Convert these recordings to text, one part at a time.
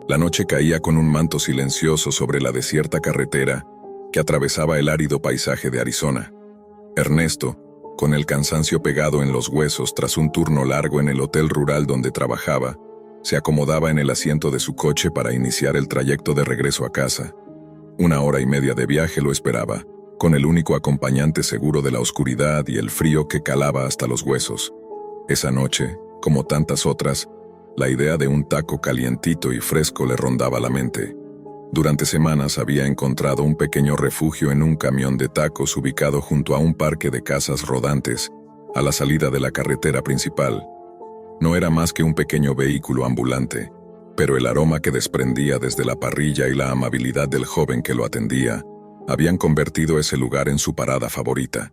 La noche caía con un manto silencioso sobre la desierta carretera que atravesaba el árido paisaje de Arizona. Ernesto, con el cansancio pegado en los huesos tras un turno largo en el hotel rural donde trabajaba, se acomodaba en el asiento de su coche para iniciar el trayecto de regreso a casa. 1 hora y media de viaje lo esperaba, con el único acompañante seguro de la oscuridad y el frío que calaba hasta los huesos. Esa noche, como tantas otras, la idea de un taco calientito y fresco le rondaba la mente. Durante semanas había encontrado un pequeño refugio en un camión de tacos ubicado junto a un parque de casas rodantes, a la salida de la carretera principal. No era más que un pequeño vehículo ambulante, pero el aroma que desprendía desde la parrilla y la amabilidad del joven que lo atendía habían convertido ese lugar en su parada favorita.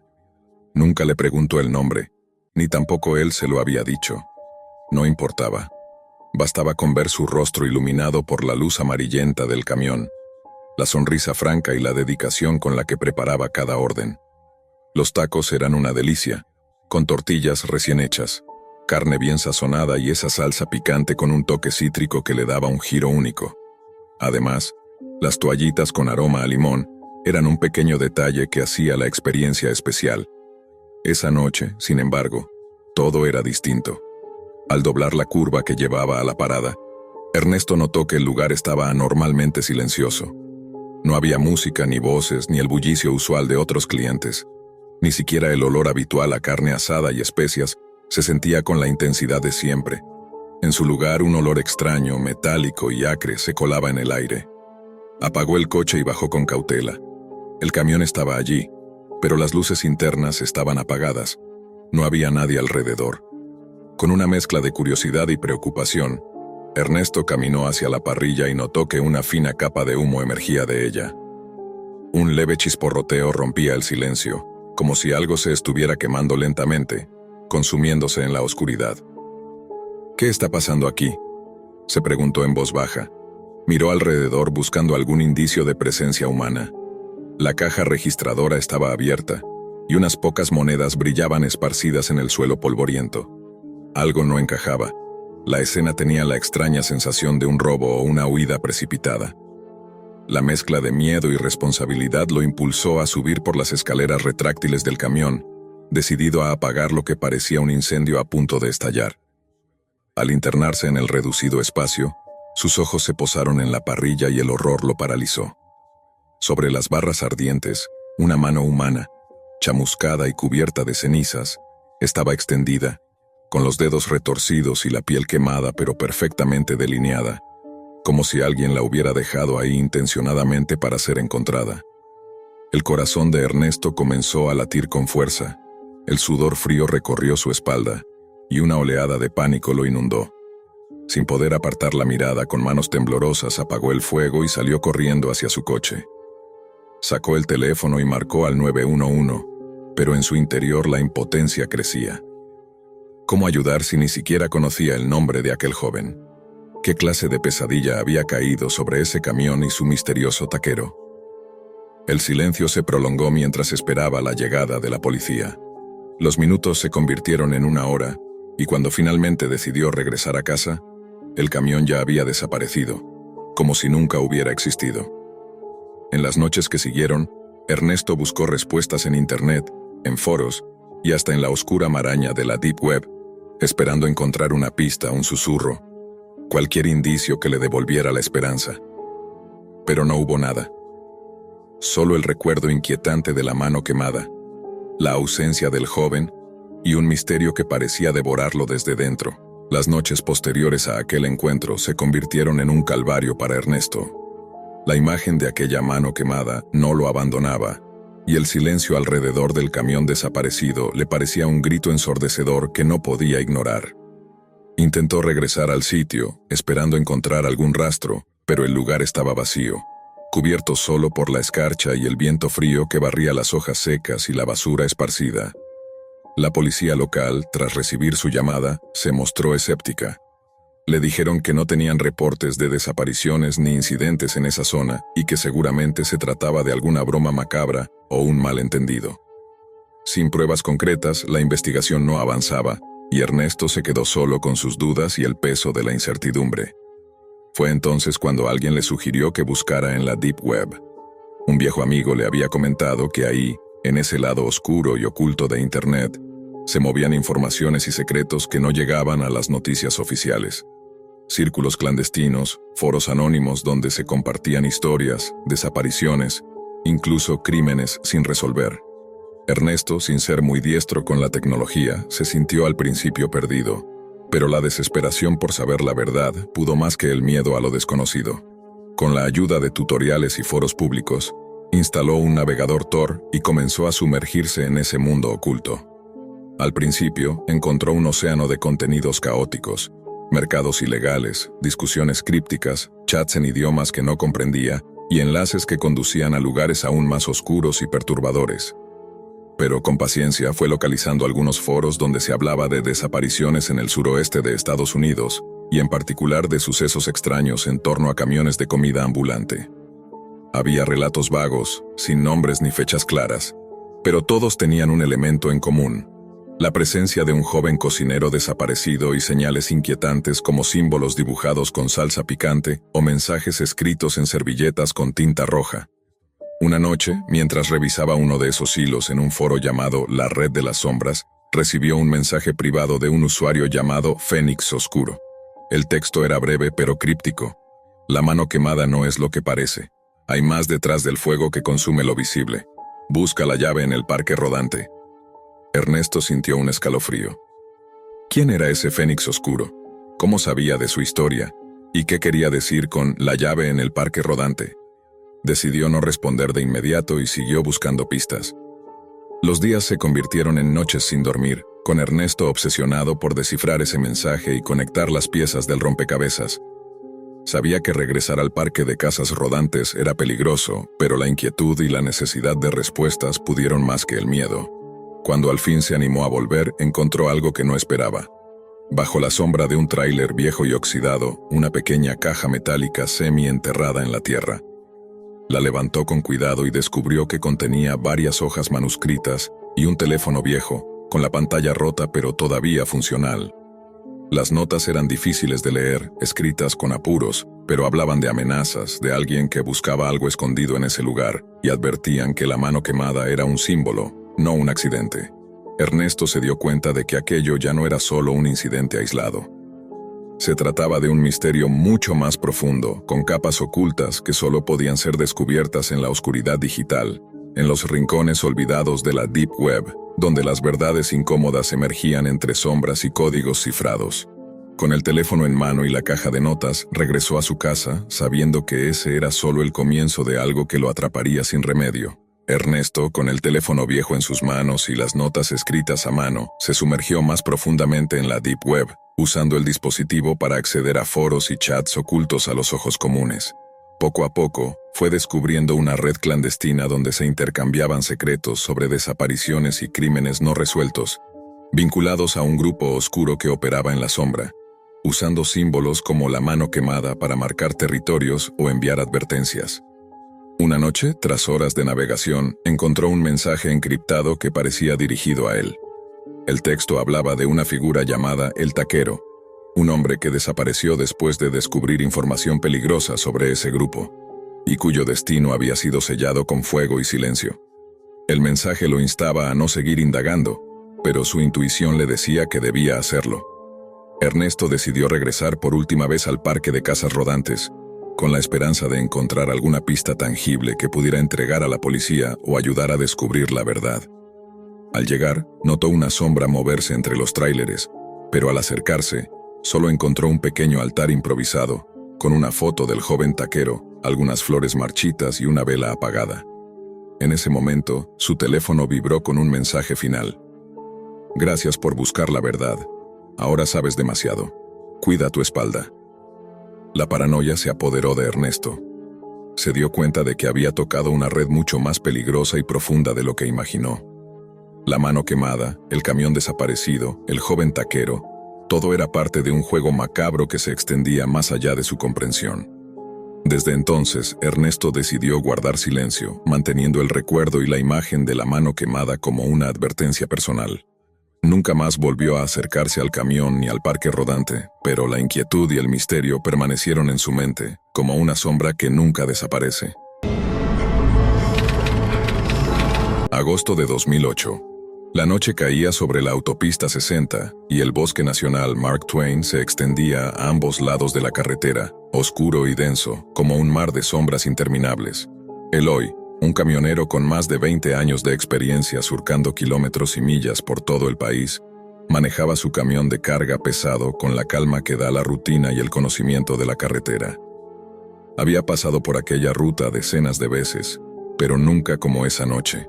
Nunca le preguntó el nombre, ni tampoco él se lo había dicho. No importaba. Bastaba con ver su rostro iluminado por la luz amarillenta del camión, la sonrisa franca y la dedicación con la que preparaba cada orden. Los tacos eran una delicia, con tortillas recién hechas, carne bien sazonada y esa salsa picante con un toque cítrico que le daba un giro único. Además, las toallitas con aroma a limón eran un pequeño detalle que hacía la experiencia especial. Esa noche, sin embargo, todo era distinto. Al doblar la curva que llevaba a la parada, Ernesto notó que el lugar estaba anormalmente silencioso. No había música, ni voces, ni el bullicio usual de otros clientes. Ni siquiera el olor habitual a carne asada y especias se sentía con la intensidad de siempre. En su lugar, un olor extraño, metálico y acre se colaba en el aire. Apagó el coche y bajó con cautela. El camión estaba allí, pero las luces internas estaban apagadas. No había nadie alrededor. Con una mezcla de curiosidad y preocupación, Ernesto caminó hacia la parrilla y notó que una fina capa de humo emergía de ella. Un leve chisporroteo rompía el silencio, como si algo se estuviera quemando lentamente, consumiéndose en la oscuridad. ¿Qué está pasando aquí?, se preguntó en voz baja. Miró alrededor buscando algún indicio de presencia humana. La caja registradora estaba abierta, y unas pocas monedas brillaban esparcidas en el suelo polvoriento. Algo no encajaba. La escena tenía la extraña sensación de un robo o una huida precipitada. La mezcla de miedo y responsabilidad lo impulsó a subir por las escaleras retráctiles del camión, decidido a apagar lo que parecía un incendio a punto de estallar. Al internarse en el reducido espacio, sus ojos se posaron en la parrilla y el horror lo paralizó. Sobre las barras ardientes, una mano humana, chamuscada y cubierta de cenizas, estaba extendida, con los dedos retorcidos y la piel quemada pero perfectamente delineada, como si alguien la hubiera dejado ahí intencionadamente para ser encontrada. El corazón de Ernesto comenzó a latir con fuerza, el sudor frío recorrió su espalda, y una oleada de pánico lo inundó. Sin poder apartar la mirada, con manos temblorosas apagó el fuego y salió corriendo hacia su coche. Sacó el teléfono y marcó al 911, pero en su interior la impotencia crecía. ¿Cómo ayudar si ni siquiera conocía el nombre de aquel joven? ¿Qué clase de pesadilla había caído sobre ese camión y su misterioso taquero? El silencio se prolongó mientras esperaba la llegada de la policía. Los minutos se convirtieron en 1 hora, y cuando finalmente decidió regresar a casa, el camión ya había desaparecido, como si nunca hubiera existido. En las noches que siguieron, Ernesto buscó respuestas en Internet, en foros, y hasta en la oscura maraña de la Deep Web, esperando encontrar una pista, un susurro, cualquier indicio que le devolviera la esperanza. Pero no hubo nada. Solo el recuerdo inquietante de la mano quemada, la ausencia del joven y un misterio que parecía devorarlo desde dentro. Las noches posteriores a aquel encuentro se convirtieron en un calvario para Ernesto. La imagen de aquella mano quemada no lo abandonaba, y el silencio alrededor del camión desaparecido le parecía un grito ensordecedor que no podía ignorar. Intentó regresar al sitio, esperando encontrar algún rastro, pero el lugar estaba vacío, cubierto solo por la escarcha y el viento frío que barría las hojas secas y la basura esparcida. La policía local, tras recibir su llamada, se mostró escéptica. Le dijeron que no tenían reportes de desapariciones ni incidentes en esa zona y que seguramente se trataba de alguna broma macabra o un malentendido. Sin pruebas concretas, la investigación no avanzaba y Ernesto se quedó solo con sus dudas y el peso de la incertidumbre. Fue entonces cuando alguien le sugirió que buscara en la Deep Web. Un viejo amigo le había comentado que ahí, en ese lado oscuro y oculto de Internet, se movían informaciones y secretos que no llegaban a las noticias oficiales. Círculos clandestinos, foros anónimos donde se compartían historias, desapariciones, incluso crímenes sin resolver. Ernesto, sin ser muy diestro con la tecnología, se sintió al principio perdido, pero la desesperación por saber la verdad pudo más que el miedo a lo desconocido. Con la ayuda de tutoriales y foros públicos, instaló un navegador Tor y comenzó a sumergirse en ese mundo oculto. Al principio, encontró un océano de contenidos caóticos, mercados ilegales, discusiones crípticas, chats en idiomas que no comprendía y enlaces que conducían a lugares aún más oscuros y perturbadores. Pero con paciencia fue localizando algunos foros donde se hablaba de desapariciones en el suroeste de Estados Unidos y en particular de sucesos extraños en torno a camiones de comida ambulante. Había relatos vagos, sin nombres ni fechas claras, pero todos tenían un elemento en común: la presencia de un joven cocinero desaparecido y señales inquietantes como símbolos dibujados con salsa picante o mensajes escritos en servilletas con tinta roja. Una noche, mientras revisaba uno de esos hilos en un foro llamado La Red de las Sombras, recibió un mensaje privado de un usuario llamado Fénix Oscuro. El texto era breve pero críptico. La mano quemada no es lo que parece. Hay más detrás del fuego que consume lo visible. Busca la llave en el parque rodante. Ernesto sintió un escalofrío. ¿Quién era ese Fénix Oscuro? ¿Cómo sabía de su historia? ¿Y qué quería decir con la llave en el parque rodante? Decidió no responder de inmediato y siguió buscando pistas. Los días se convirtieron en noches sin dormir, con Ernesto obsesionado por descifrar ese mensaje y conectar las piezas del rompecabezas. Sabía que regresar al parque de casas rodantes era peligroso, pero la inquietud y la necesidad de respuestas pudieron más que el miedo. Cuando al fin se animó a volver, encontró algo que no esperaba. Bajo la sombra de un tráiler viejo y oxidado, una pequeña caja metálica semi-enterrada en la tierra. La levantó con cuidado y descubrió que contenía varias hojas manuscritas y un teléfono viejo, con la pantalla rota pero todavía funcional. Las notas eran difíciles de leer, escritas con apuros, pero hablaban de amenazas, de alguien que buscaba algo escondido en ese lugar, y advertían que la mano quemada era un símbolo, no un accidente. Ernesto se dio cuenta de que aquello ya no era solo un incidente aislado. Se trataba de un misterio mucho más profundo, con capas ocultas que solo podían ser descubiertas en la oscuridad digital, en los rincones olvidados de la Deep Web, donde las verdades incómodas emergían entre sombras y códigos cifrados. Con el teléfono en mano y la caja de notas, regresó a su casa, sabiendo que ese era solo el comienzo de algo que lo atraparía sin remedio. Ernesto, con el teléfono viejo en sus manos y las notas escritas a mano, se sumergió más profundamente en la Deep Web, usando el dispositivo para acceder a foros y chats ocultos a los ojos comunes. Poco a poco, fue descubriendo una red clandestina donde se intercambiaban secretos sobre desapariciones y crímenes no resueltos, vinculados a un grupo oscuro que operaba en la sombra, usando símbolos como la mano quemada para marcar territorios o enviar advertencias. Una noche, tras horas de navegación, encontró un mensaje encriptado que parecía dirigido a él. El texto hablaba de una figura llamada El Taquero, un hombre que desapareció después de descubrir información peligrosa sobre ese grupo, y cuyo destino había sido sellado con fuego y silencio. El mensaje lo instaba a no seguir indagando, pero su intuición le decía que debía hacerlo. Ernesto decidió regresar por última vez al parque de casas rodantes, con la esperanza de encontrar alguna pista tangible que pudiera entregar a la policía o ayudar a descubrir la verdad. Al llegar, notó una sombra moverse entre los tráileres, pero al acercarse, solo encontró un pequeño altar improvisado, con una foto del joven taquero, algunas flores marchitas y una vela apagada. En ese momento, su teléfono vibró con un mensaje final. Gracias por buscar la verdad. Ahora sabes demasiado. Cuida tu espalda. La paranoia se apoderó de Ernesto. Se dio cuenta de que había tocado una red mucho más peligrosa y profunda de lo que imaginó. La mano quemada, el camión desaparecido, el joven taquero, todo era parte de un juego macabro que se extendía más allá de su comprensión. Desde entonces, Ernesto decidió guardar silencio, manteniendo el recuerdo y la imagen de la mano quemada como una advertencia personal. Nunca más volvió a acercarse al camión ni al parque rodante, pero la inquietud y el misterio permanecieron en su mente, como una sombra que nunca desaparece. Agosto de 2008. La noche caía sobre la autopista 60 y el bosque nacional Mark Twain se extendía a ambos lados de la carretera, oscuro y denso, como un mar de sombras interminables. Eloy, un camionero con más de 20 años de experiencia surcando kilómetros y millas por todo el país, manejaba su camión de carga pesado con la calma que da la rutina y el conocimiento de la carretera. Había pasado por aquella ruta decenas de veces, pero nunca como esa noche.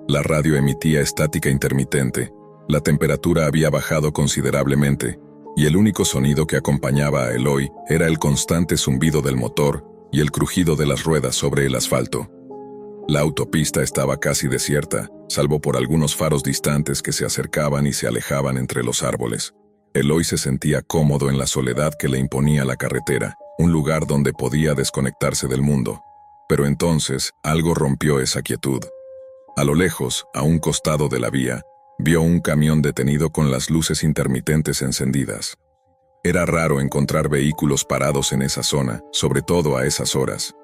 La radio emitía estática intermitente, la temperatura había bajado considerablemente, y el único sonido que acompañaba a Eloy era el constante zumbido del motor y el crujido de las ruedas sobre el asfalto. La autopista estaba casi desierta, salvo por algunos faros distantes que se acercaban y se alejaban entre los árboles. Eloy se sentía cómodo en la soledad que le imponía la carretera, un lugar donde podía desconectarse del mundo. Pero entonces, algo rompió esa quietud. A lo lejos, a un costado de la vía, vio un camión detenido con las luces intermitentes encendidas. Era raro encontrar vehículos parados en esa zona, sobre todo a esas horas.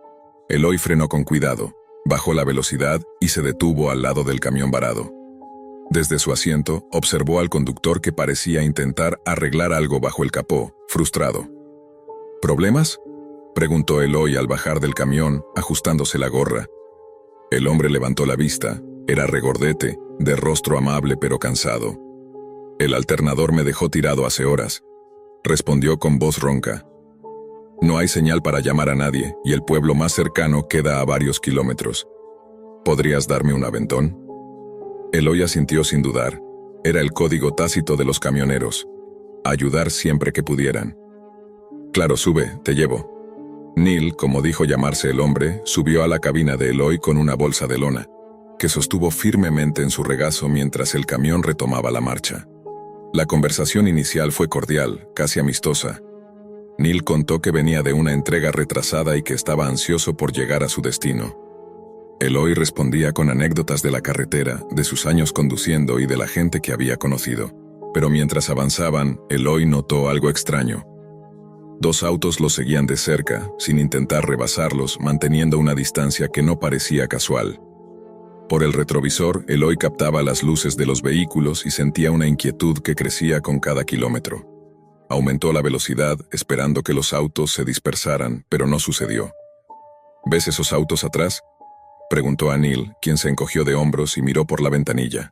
Eloy frenó con cuidado, bajó la velocidad y se detuvo al lado del camión varado. Desde su asiento, observó al conductor que parecía intentar arreglar algo bajo el capó, frustrado. ¿Problemas?, preguntó Eloy al bajar del camión, ajustándose la gorra. El hombre levantó la vista, era regordete, de rostro amable pero cansado. El alternador me dejó tirado hace horas, respondió con voz ronca. No hay señal para llamar a nadie y el pueblo más cercano queda a varios kilómetros. ¿Podrías darme un aventón? Eloy asintió sin dudar. Era el código tácito de los camioneros. Ayudar siempre que pudieran. Claro, sube, te llevo. Neil, como dijo llamarse el hombre, subió a la cabina de Eloy con una bolsa de lona, que sostuvo firmemente en su regazo mientras el camión retomaba la marcha. La conversación inicial fue cordial, casi amistosa. Neil contó que venía de una entrega retrasada y que estaba ansioso por llegar a su destino. Eloy respondía con anécdotas de la carretera, de sus años conduciendo y de la gente que había conocido. Pero mientras avanzaban, Eloy notó algo extraño. Dos autos los seguían de cerca, sin intentar rebasarlos, manteniendo una distancia que no parecía casual. Por el retrovisor, Eloy captaba las luces de los vehículos y sentía una inquietud que crecía con cada kilómetro. Aumentó la velocidad, esperando que los autos se dispersaran, pero no sucedió. ¿Ves esos autos atrás?, preguntó a Neil, quien se encogió de hombros y miró por la ventanilla.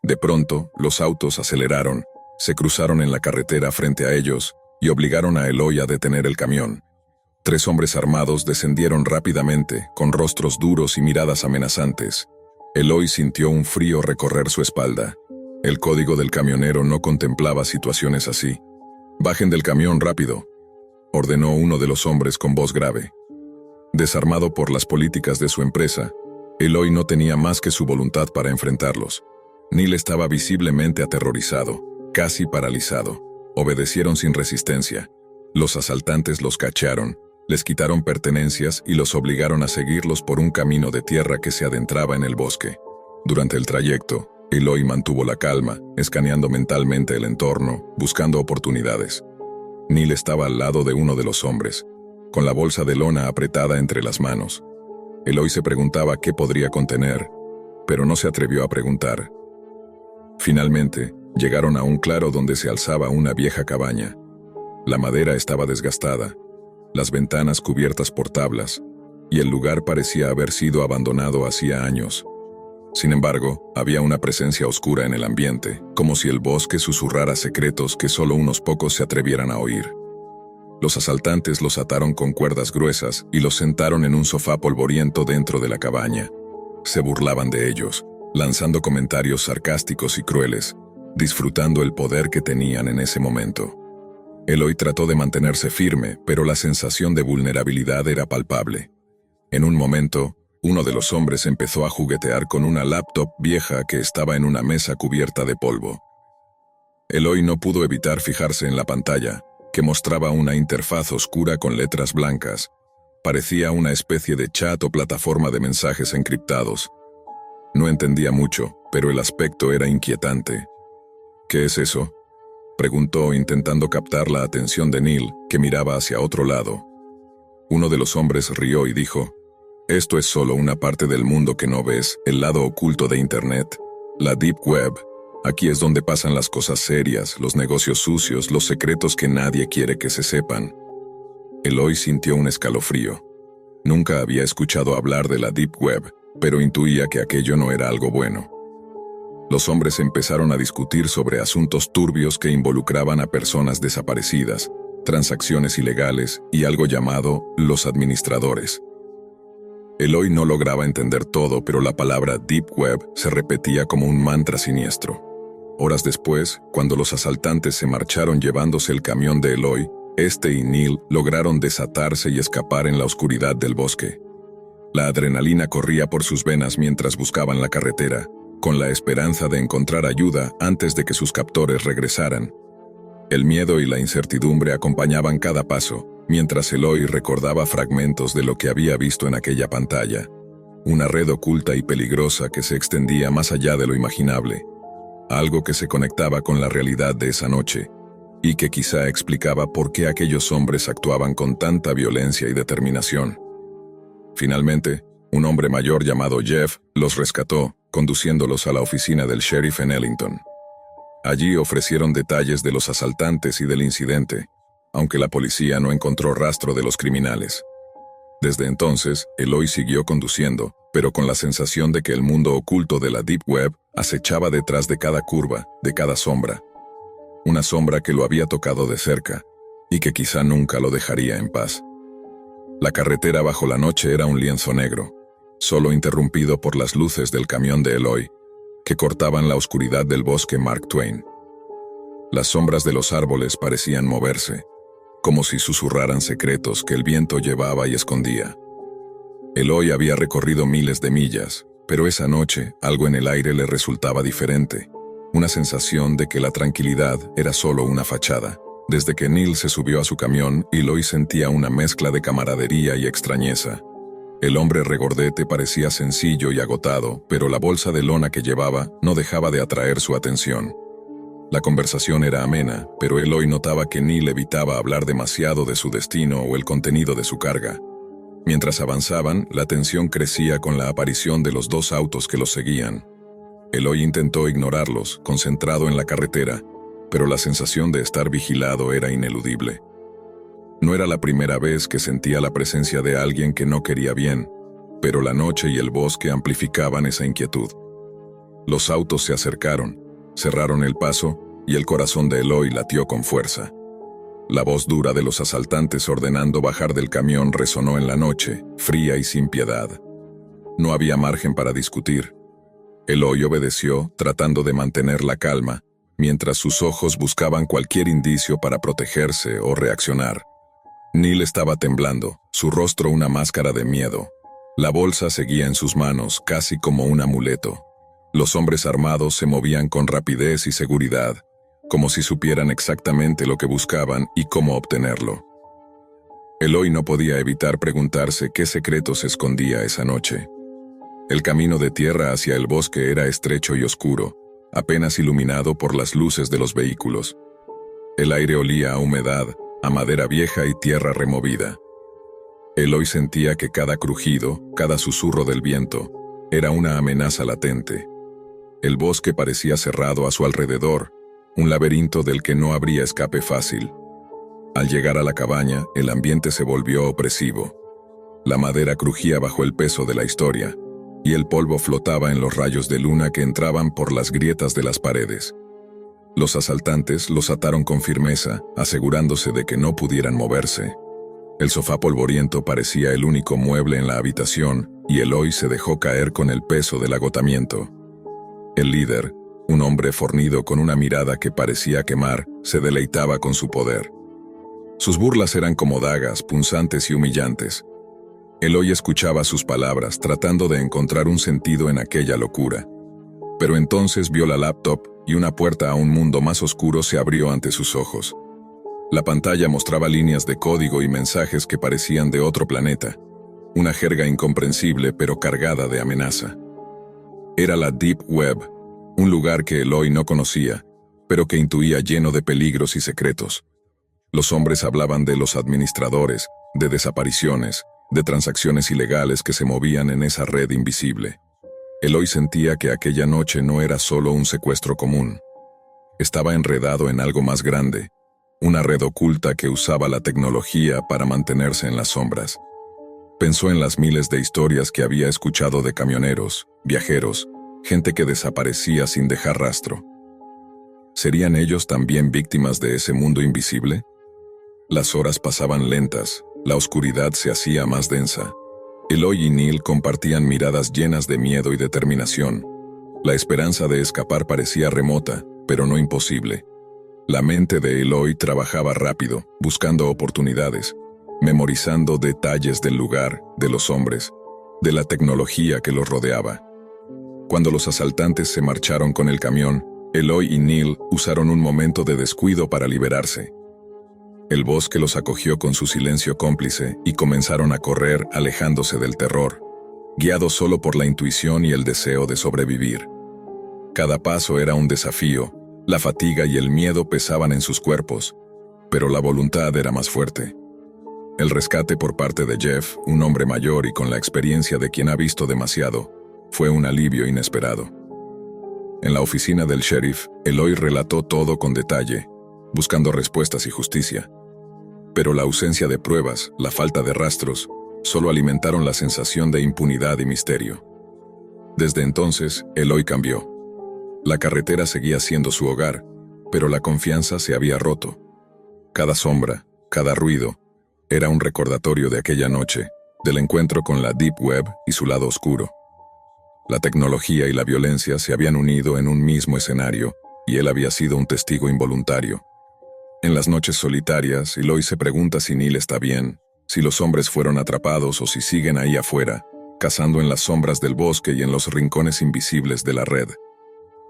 De pronto, los autos aceleraron, se cruzaron en la carretera frente a ellos y obligaron a Eloy a detener el camión. 3 hombres armados descendieron rápidamente, con rostros duros y miradas amenazantes. Eloy sintió un frío recorrer su espalda. El código del camionero no contemplaba situaciones así. «Bajen del camión rápido», ordenó uno de los hombres con voz grave. Desarmado por las políticas de su empresa, Eloy no tenía más que su voluntad para enfrentarlos. Neil estaba visiblemente aterrorizado, casi paralizado. Obedecieron sin resistencia. Los asaltantes los cacharon, les quitaron pertenencias y los obligaron a seguirlos por un camino de tierra que se adentraba en el bosque. Durante el trayecto, Eloy mantuvo la calma, escaneando mentalmente el entorno, buscando oportunidades. Neil estaba al lado de uno de los hombres, con la bolsa de lona apretada entre las manos. Eloy se preguntaba qué podría contener, pero no se atrevió a preguntar. Finalmente, llegaron a un claro donde se alzaba una vieja cabaña. La madera estaba desgastada, las ventanas cubiertas por tablas, y el lugar parecía haber sido abandonado hacía años. Sin embargo, había una presencia oscura en el ambiente, como si el bosque susurrara secretos que solo unos pocos se atrevieran a oír. Los asaltantes los ataron con cuerdas gruesas y los sentaron en un sofá polvoriento dentro de la cabaña. Se burlaban de ellos, lanzando comentarios sarcásticos y crueles, disfrutando el poder que tenían en ese momento. Eloy trató de mantenerse firme, pero la sensación de vulnerabilidad era palpable. En un momento, uno de los hombres empezó a juguetear con una laptop vieja que estaba en una mesa cubierta de polvo. Eloy no pudo evitar fijarse en la pantalla, que mostraba una interfaz oscura con letras blancas. Parecía una especie de chat o plataforma de mensajes encriptados. No entendía mucho, pero el aspecto era inquietante. ¿Qué es eso?, preguntó, intentando captar la atención de Neil, que miraba hacia otro lado. Uno de los hombres rió y dijo: «Esto es solo una parte del mundo que no ves, el lado oculto de Internet, la Deep Web. Aquí es donde pasan las cosas serias, los negocios sucios, los secretos que nadie quiere que se sepan». Eloy sintió un escalofrío. Nunca había escuchado hablar de la Deep Web, pero intuía que aquello no era algo bueno. Los hombres empezaron a discutir sobre asuntos turbios que involucraban a personas desaparecidas, transacciones ilegales y algo llamado los administradores. Eloy no lograba entender todo, pero la palabra Deep Web se repetía como un mantra siniestro. Horas después, cuando los asaltantes se marcharon llevándose el camión de Eloy, este y Neil lograron desatarse y escapar en la oscuridad del bosque. La adrenalina corría por sus venas mientras buscaban la carretera, con la esperanza de encontrar ayuda antes de que sus captores regresaran. El miedo y la incertidumbre acompañaban cada paso, mientras Eloy recordaba fragmentos de lo que había visto en aquella pantalla. Una red oculta y peligrosa que se extendía más allá de lo imaginable. Algo que se conectaba con la realidad de esa noche, y que quizá explicaba por qué aquellos hombres actuaban con tanta violencia y determinación. Finalmente, un hombre mayor llamado Jeff los rescató, conduciéndolos a la oficina del sheriff en Ellington. Allí ofrecieron detalles de los asaltantes y del incidente, aunque la policía no encontró rastro de los criminales. Desde entonces, Eloy siguió conduciendo, pero con la sensación de que el mundo oculto de la Deep Web acechaba detrás de cada curva, de cada sombra. Una sombra que lo había tocado de cerca, y que quizá nunca lo dejaría en paz. La carretera bajo la noche era un lienzo negro, solo interrumpido por las luces del camión de Eloy, que cortaban la oscuridad del bosque Mark Twain. Las sombras de los árboles parecían moverse, como si susurraran secretos que el viento llevaba y escondía. Eloy había recorrido miles de millas, pero esa noche algo en el aire le resultaba diferente, una sensación de que la tranquilidad era solo una fachada. Desde que Neil se subió a su camión, Eloy sentía una mezcla de camaradería y extrañeza. El hombre regordete parecía sencillo y agotado, pero la bolsa de lona que llevaba no dejaba de atraer su atención. La conversación era amena, pero Eloy notaba que Neil evitaba hablar demasiado de su destino o el contenido de su carga. Mientras avanzaban, la tensión crecía con la aparición de los dos autos que los seguían. Eloy intentó ignorarlos, concentrado en la carretera, pero la sensación de estar vigilado era ineludible. No era la primera vez que sentía la presencia de alguien que no quería bien, pero la noche y el bosque amplificaban esa inquietud. Los autos se acercaron, cerraron el paso, y el corazón de Eloy latió con fuerza. La voz dura de los asaltantes ordenando bajar del camión resonó en la noche, fría y sin piedad. No había margen para discutir. Eloy obedeció, tratando de mantener la calma, mientras sus ojos buscaban cualquier indicio para protegerse o reaccionar. Neil estaba temblando, su rostro una máscara de miedo. La bolsa seguía en sus manos, casi como un amuleto. Los hombres armados se movían con rapidez y seguridad, como si supieran exactamente lo que buscaban y cómo obtenerlo. Eloy no podía evitar preguntarse qué secretos escondía esa noche. El camino de tierra hacia el bosque era estrecho y oscuro, apenas iluminado por las luces de los vehículos. El aire olía a humedad, a madera vieja y tierra removida. Eloy sentía que cada crujido, cada susurro del viento, era una amenaza latente. El bosque parecía cerrado a su alrededor, un laberinto del que no habría escape fácil. Al llegar a la cabaña, el ambiente se volvió opresivo. La madera crujía bajo el peso de la historia, y el polvo flotaba en los rayos de luna que entraban por las grietas de las paredes. Los asaltantes los ataron con firmeza, asegurándose de que no pudieran moverse. El sofá polvoriento parecía el único mueble en la habitación, y Eloy se dejó caer con el peso del agotamiento. El líder, un hombre fornido con una mirada que parecía quemar, se deleitaba con su poder. Sus burlas eran como dagas, punzantes y humillantes. Eloy escuchaba sus palabras, tratando de encontrar un sentido en aquella locura. Pero entonces vio la laptop y una puerta a un mundo más oscuro se abrió ante sus ojos. La pantalla mostraba líneas de código y mensajes que parecían de otro planeta, una jerga incomprensible pero cargada de amenaza. Era la Deep Web, un lugar que Eloy no conocía, pero que intuía lleno de peligros y secretos. Los hombres hablaban de los administradores, de desapariciones, de transacciones ilegales que se movían en esa red invisible. Eloy sentía que aquella noche no era solo un secuestro común. Estaba enredado en algo más grande, una red oculta que usaba la tecnología para mantenerse en las sombras. Pensó en las miles de historias que había escuchado de camioneros, viajeros, gente que desaparecía sin dejar rastro. ¿Serían ellos también víctimas de ese mundo invisible? Las horas pasaban lentas, la oscuridad se hacía más densa. Eloy y Neil compartían miradas llenas de miedo y determinación. La esperanza de escapar parecía remota, pero no imposible. La mente de Eloy trabajaba rápido, buscando oportunidades, memorizando detalles del lugar, de los hombres, de la tecnología que los rodeaba. Cuando los asaltantes se marcharon con el camión, Eloy y Neil usaron un momento de descuido para liberarse. El bosque los acogió con su silencio cómplice y comenzaron a correr alejándose del terror, guiados solo por la intuición y el deseo de sobrevivir. Cada paso era un desafío, la fatiga y el miedo pesaban en sus cuerpos, pero la voluntad era más fuerte. El rescate por parte de Jeff, un hombre mayor y con la experiencia de quien ha visto demasiado, fue un alivio inesperado. En la oficina del sheriff, Eloy relató todo con detalle, buscando respuestas y justicia. Pero la ausencia de pruebas, la falta de rastros, solo alimentaron la sensación de impunidad y misterio. Desde entonces, Eloy cambió. La carretera seguía siendo su hogar, pero la confianza se había roto. Cada sombra, cada ruido, era un recordatorio de aquella noche, del encuentro con la Deep Web y su lado oscuro. La tecnología y la violencia se habían unido en un mismo escenario, y él había sido un testigo involuntario. En las noches solitarias, Eloy se pregunta si Neil está bien, si los hombres fueron atrapados o si siguen ahí afuera, cazando en las sombras del bosque y en los rincones invisibles de la red.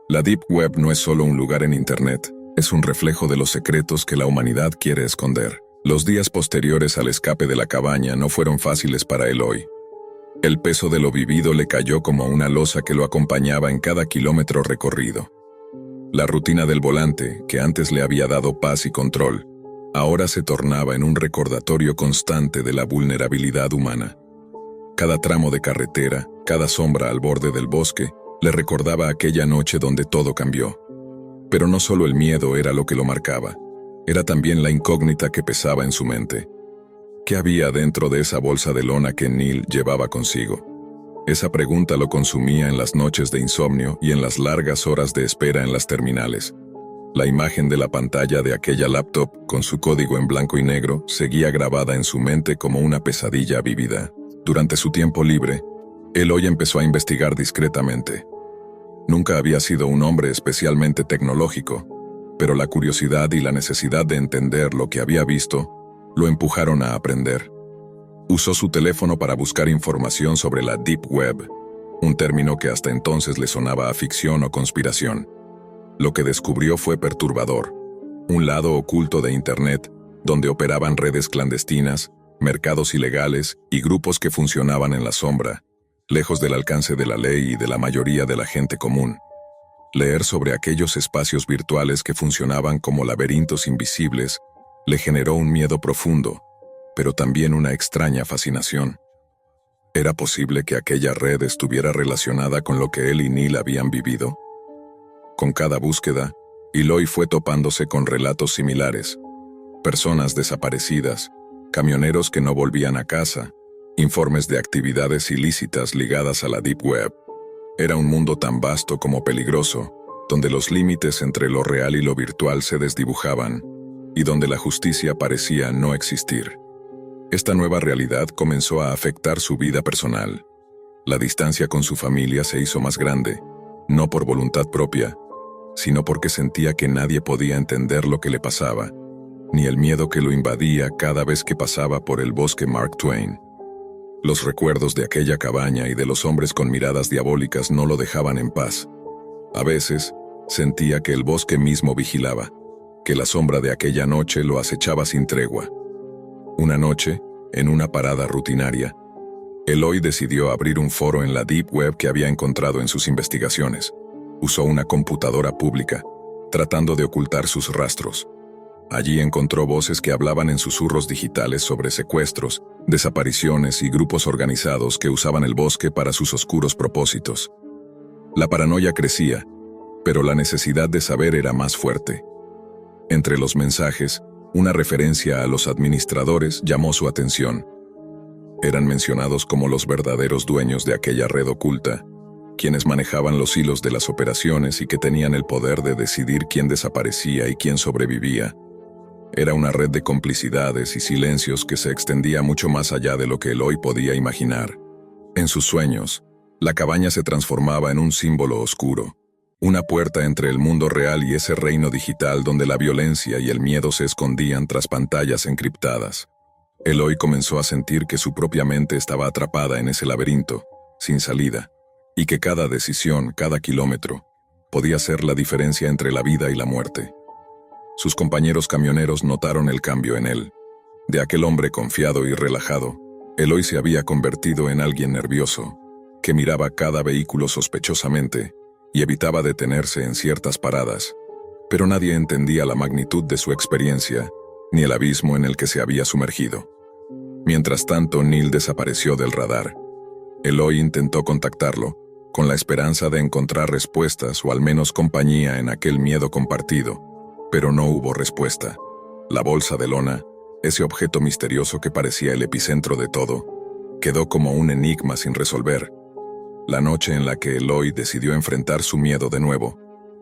La Deep Web no es solo un lugar en Internet, es un reflejo de los secretos que la humanidad quiere esconder. Los días posteriores al escape de la cabaña no fueron fáciles para Eloy. El peso de lo vivido le cayó como una losa que lo acompañaba en cada kilómetro recorrido. La rutina del volante, que antes le había dado paz y control, ahora se tornaba en un recordatorio constante de la vulnerabilidad humana. Cada tramo de carretera, cada sombra al borde del bosque, le recordaba aquella noche donde todo cambió. Pero no solo el miedo era lo que lo marcaba, era también la incógnita que pesaba en su mente. ¿Qué había dentro de esa bolsa de lona que Neil llevaba consigo? Esa pregunta lo consumía en las noches de insomnio y en las largas horas de espera en las terminales. La imagen de la pantalla de aquella laptop, con su código en blanco y negro, seguía grabada en su mente como una pesadilla vívida. Durante su tiempo libre, Eloy empezó a investigar discretamente. Nunca había sido un hombre especialmente tecnológico, pero la curiosidad y la necesidad de entender lo que había visto lo empujaron a aprender. Usó su teléfono para buscar información sobre la Deep Web, un término que hasta entonces le sonaba a ficción o conspiración. Lo que descubrió fue perturbador. Un lado oculto de Internet, donde operaban redes clandestinas, mercados ilegales y grupos que funcionaban en la sombra, lejos del alcance de la ley y de la mayoría de la gente común. Leer sobre aquellos espacios virtuales que funcionaban como laberintos invisibles le generó un miedo profundo, pero también una extraña fascinación. ¿Era posible que aquella red estuviera relacionada con lo que él y Neil habían vivido? Con cada búsqueda, Eloy fue topándose con relatos similares. Personas desaparecidas, camioneros que no volvían a casa, informes de actividades ilícitas ligadas a la Deep Web. Era un mundo tan vasto como peligroso, donde los límites entre lo real y lo virtual se desdibujaban, y donde la justicia parecía no existir. Esta nueva realidad comenzó a afectar su vida personal. La distancia con su familia se hizo más grande, no por voluntad propia, sino porque sentía que nadie podía entender lo que le pasaba, ni el miedo que lo invadía cada vez que pasaba por el bosque Mark Twain. Los recuerdos de aquella cabaña y de los hombres con miradas diabólicas no lo dejaban en paz. A veces, sentía que el bosque mismo vigilaba, que la sombra de aquella noche lo acechaba sin tregua. Una noche, en una parada rutinaria, Eloy decidió abrir un foro en la Deep Web que había encontrado en sus investigaciones. Usó una computadora pública, tratando de ocultar sus rastros. Allí encontró voces que hablaban en susurros digitales sobre secuestros, desapariciones y grupos organizados que usaban el bosque para sus oscuros propósitos. La paranoia crecía, pero la necesidad de saber era más fuerte. Entre los mensajes, una referencia a los administradores llamó su atención. Eran mencionados como los verdaderos dueños de aquella red oculta, quienes manejaban los hilos de las operaciones y que tenían el poder de decidir quién desaparecía y quién sobrevivía. Era una red de complicidades y silencios que se extendía mucho más allá de lo que Eloy podía imaginar. En sus sueños, la cabaña se transformaba en un símbolo oscuro, una puerta entre el mundo real y ese reino digital donde la violencia y el miedo se escondían tras pantallas encriptadas. Eloy comenzó a sentir que su propia mente estaba atrapada en ese laberinto, sin salida, y que cada decisión, cada kilómetro, podía ser la diferencia entre la vida y la muerte. Sus compañeros camioneros notaron el cambio en él. De aquel hombre confiado y relajado, Eloy se había convertido en alguien nervioso, que miraba cada vehículo sospechosamente y evitaba detenerse en ciertas paradas, pero nadie entendía la magnitud de su experiencia ni el abismo en el que se había sumergido. Mientras tanto, Neil desapareció del radar. Eloy intentó contactarlo, con la esperanza de encontrar respuestas o al menos compañía en aquel miedo compartido, pero no hubo respuesta. La bolsa de lona, ese objeto misterioso que parecía el epicentro de todo, quedó como un enigma sin resolver. La noche en la que Eloy decidió enfrentar su miedo de nuevo,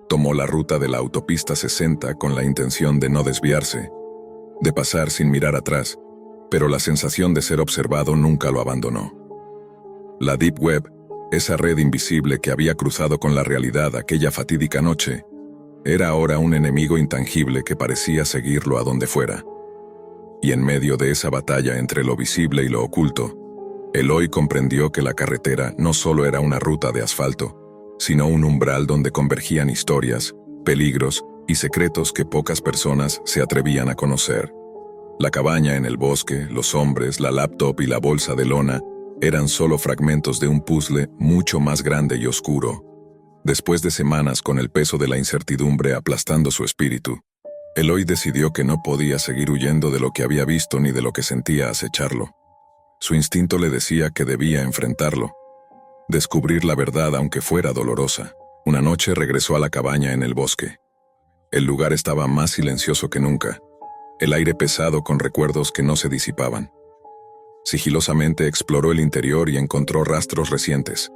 tomó la ruta de la autopista 60 con la intención de no desviarse, de pasar sin mirar atrás, pero la sensación de ser observado nunca lo abandonó. La Deep Web, esa red invisible que había cruzado con la realidad aquella fatídica noche, era ahora un enemigo intangible que parecía seguirlo a donde fuera. Y en medio de esa batalla entre lo visible y lo oculto, Eloy comprendió que la carretera no solo era una ruta de asfalto, sino un umbral donde convergían historias, peligros y secretos que pocas personas se atrevían a conocer. La cabaña en el bosque, los hombres, la laptop y la bolsa de lona eran solo fragmentos de un puzzle mucho más grande y oscuro. Después de semanas con el peso de la incertidumbre aplastando su espíritu, Eloy decidió que no podía seguir huyendo de lo que había visto ni de lo que sentía acecharlo. Su instinto le decía que debía enfrentarlo, descubrir la verdad aunque fuera dolorosa. Una noche regresó a la cabaña en el bosque. El lugar estaba más silencioso que nunca, el aire pesado con recuerdos que no se disipaban. Sigilosamente exploró el interior y encontró rastros recientes,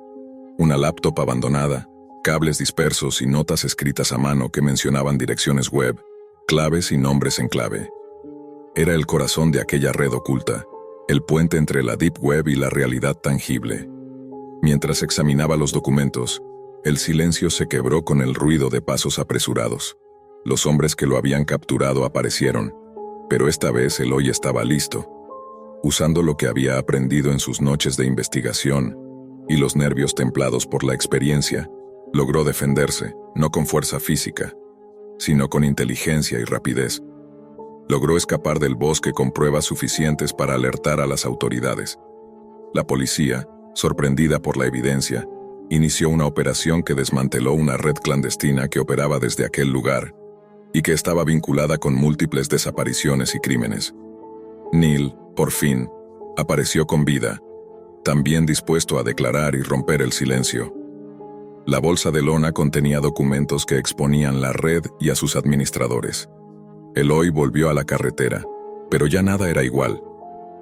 una laptop abandonada, cables dispersos y notas escritas a mano que mencionaban direcciones web, claves y nombres en clave. Era el corazón de aquella red oculta, el puente entre la Deep Web y la realidad tangible. Mientras examinaba los documentos, el silencio se quebró con el ruido de pasos apresurados. Los hombres que lo habían capturado aparecieron, pero esta vez Eloy estaba listo. Usando lo que había aprendido en sus noches de investigación y los nervios templados por la experiencia, logró defenderse, no con fuerza física, sino con inteligencia y rapidez. Logró escapar del bosque con pruebas suficientes para alertar a las autoridades. La policía, sorprendida por la evidencia, inició una operación que desmanteló una red clandestina que operaba desde aquel lugar y que estaba vinculada con múltiples desapariciones y crímenes. Neil, por fin, apareció con vida, también dispuesto a declarar y romper el silencio. La bolsa de lona contenía documentos que exponían la red y a sus administradores. Eloy volvió a la carretera, pero ya nada era igual.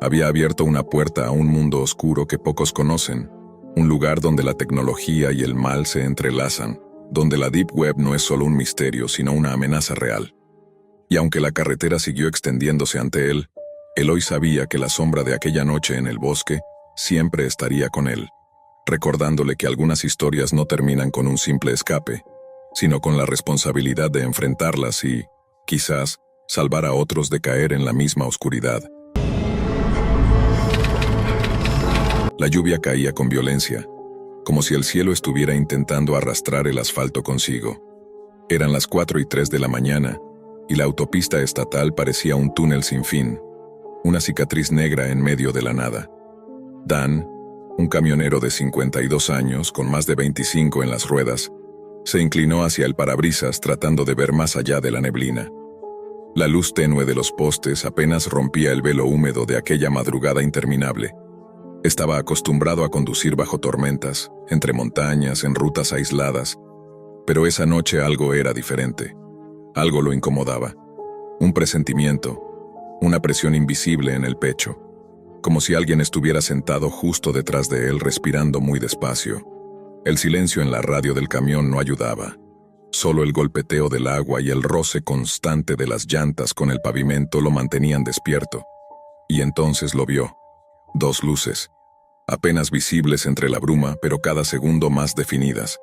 Había abierto una puerta a un mundo oscuro que pocos conocen, un lugar donde la tecnología y el mal se entrelazan, donde la Deep Web no es solo un misterio, sino una amenaza real. Y aunque la carretera siguió extendiéndose ante él, Eloy sabía que la sombra de aquella noche en el bosque siempre estaría con él, recordándole que algunas historias no terminan con un simple escape, sino con la responsabilidad de enfrentarlas y, quizás, salvar a otros de caer en la misma oscuridad. La lluvia caía con violencia, como si el cielo estuviera intentando arrastrar el asfalto consigo. Eran las 4:03 de la mañana, y la autopista estatal parecía un túnel sin fin, una cicatriz negra en medio de la nada. Dan, un camionero de 52 años, con más de 25 en las ruedas, Se inclinó hacia el parabrisas tratando de ver más allá de la neblina. La luz tenue de los postes apenas rompía el velo húmedo de aquella madrugada interminable. Estaba acostumbrado a conducir bajo tormentas, entre montañas, en rutas aisladas, pero esa noche algo era diferente. Algo lo incomodaba. Un presentimiento, una presión invisible en el pecho, como si alguien estuviera sentado justo detrás de él respirando muy despacio. El silencio en la radio del camión no ayudaba. Solo el golpeteo del agua y el roce constante de las llantas con el pavimento lo mantenían despierto. Y entonces lo vio. 2 luces, apenas visibles entre la bruma, pero cada segundo más definidas.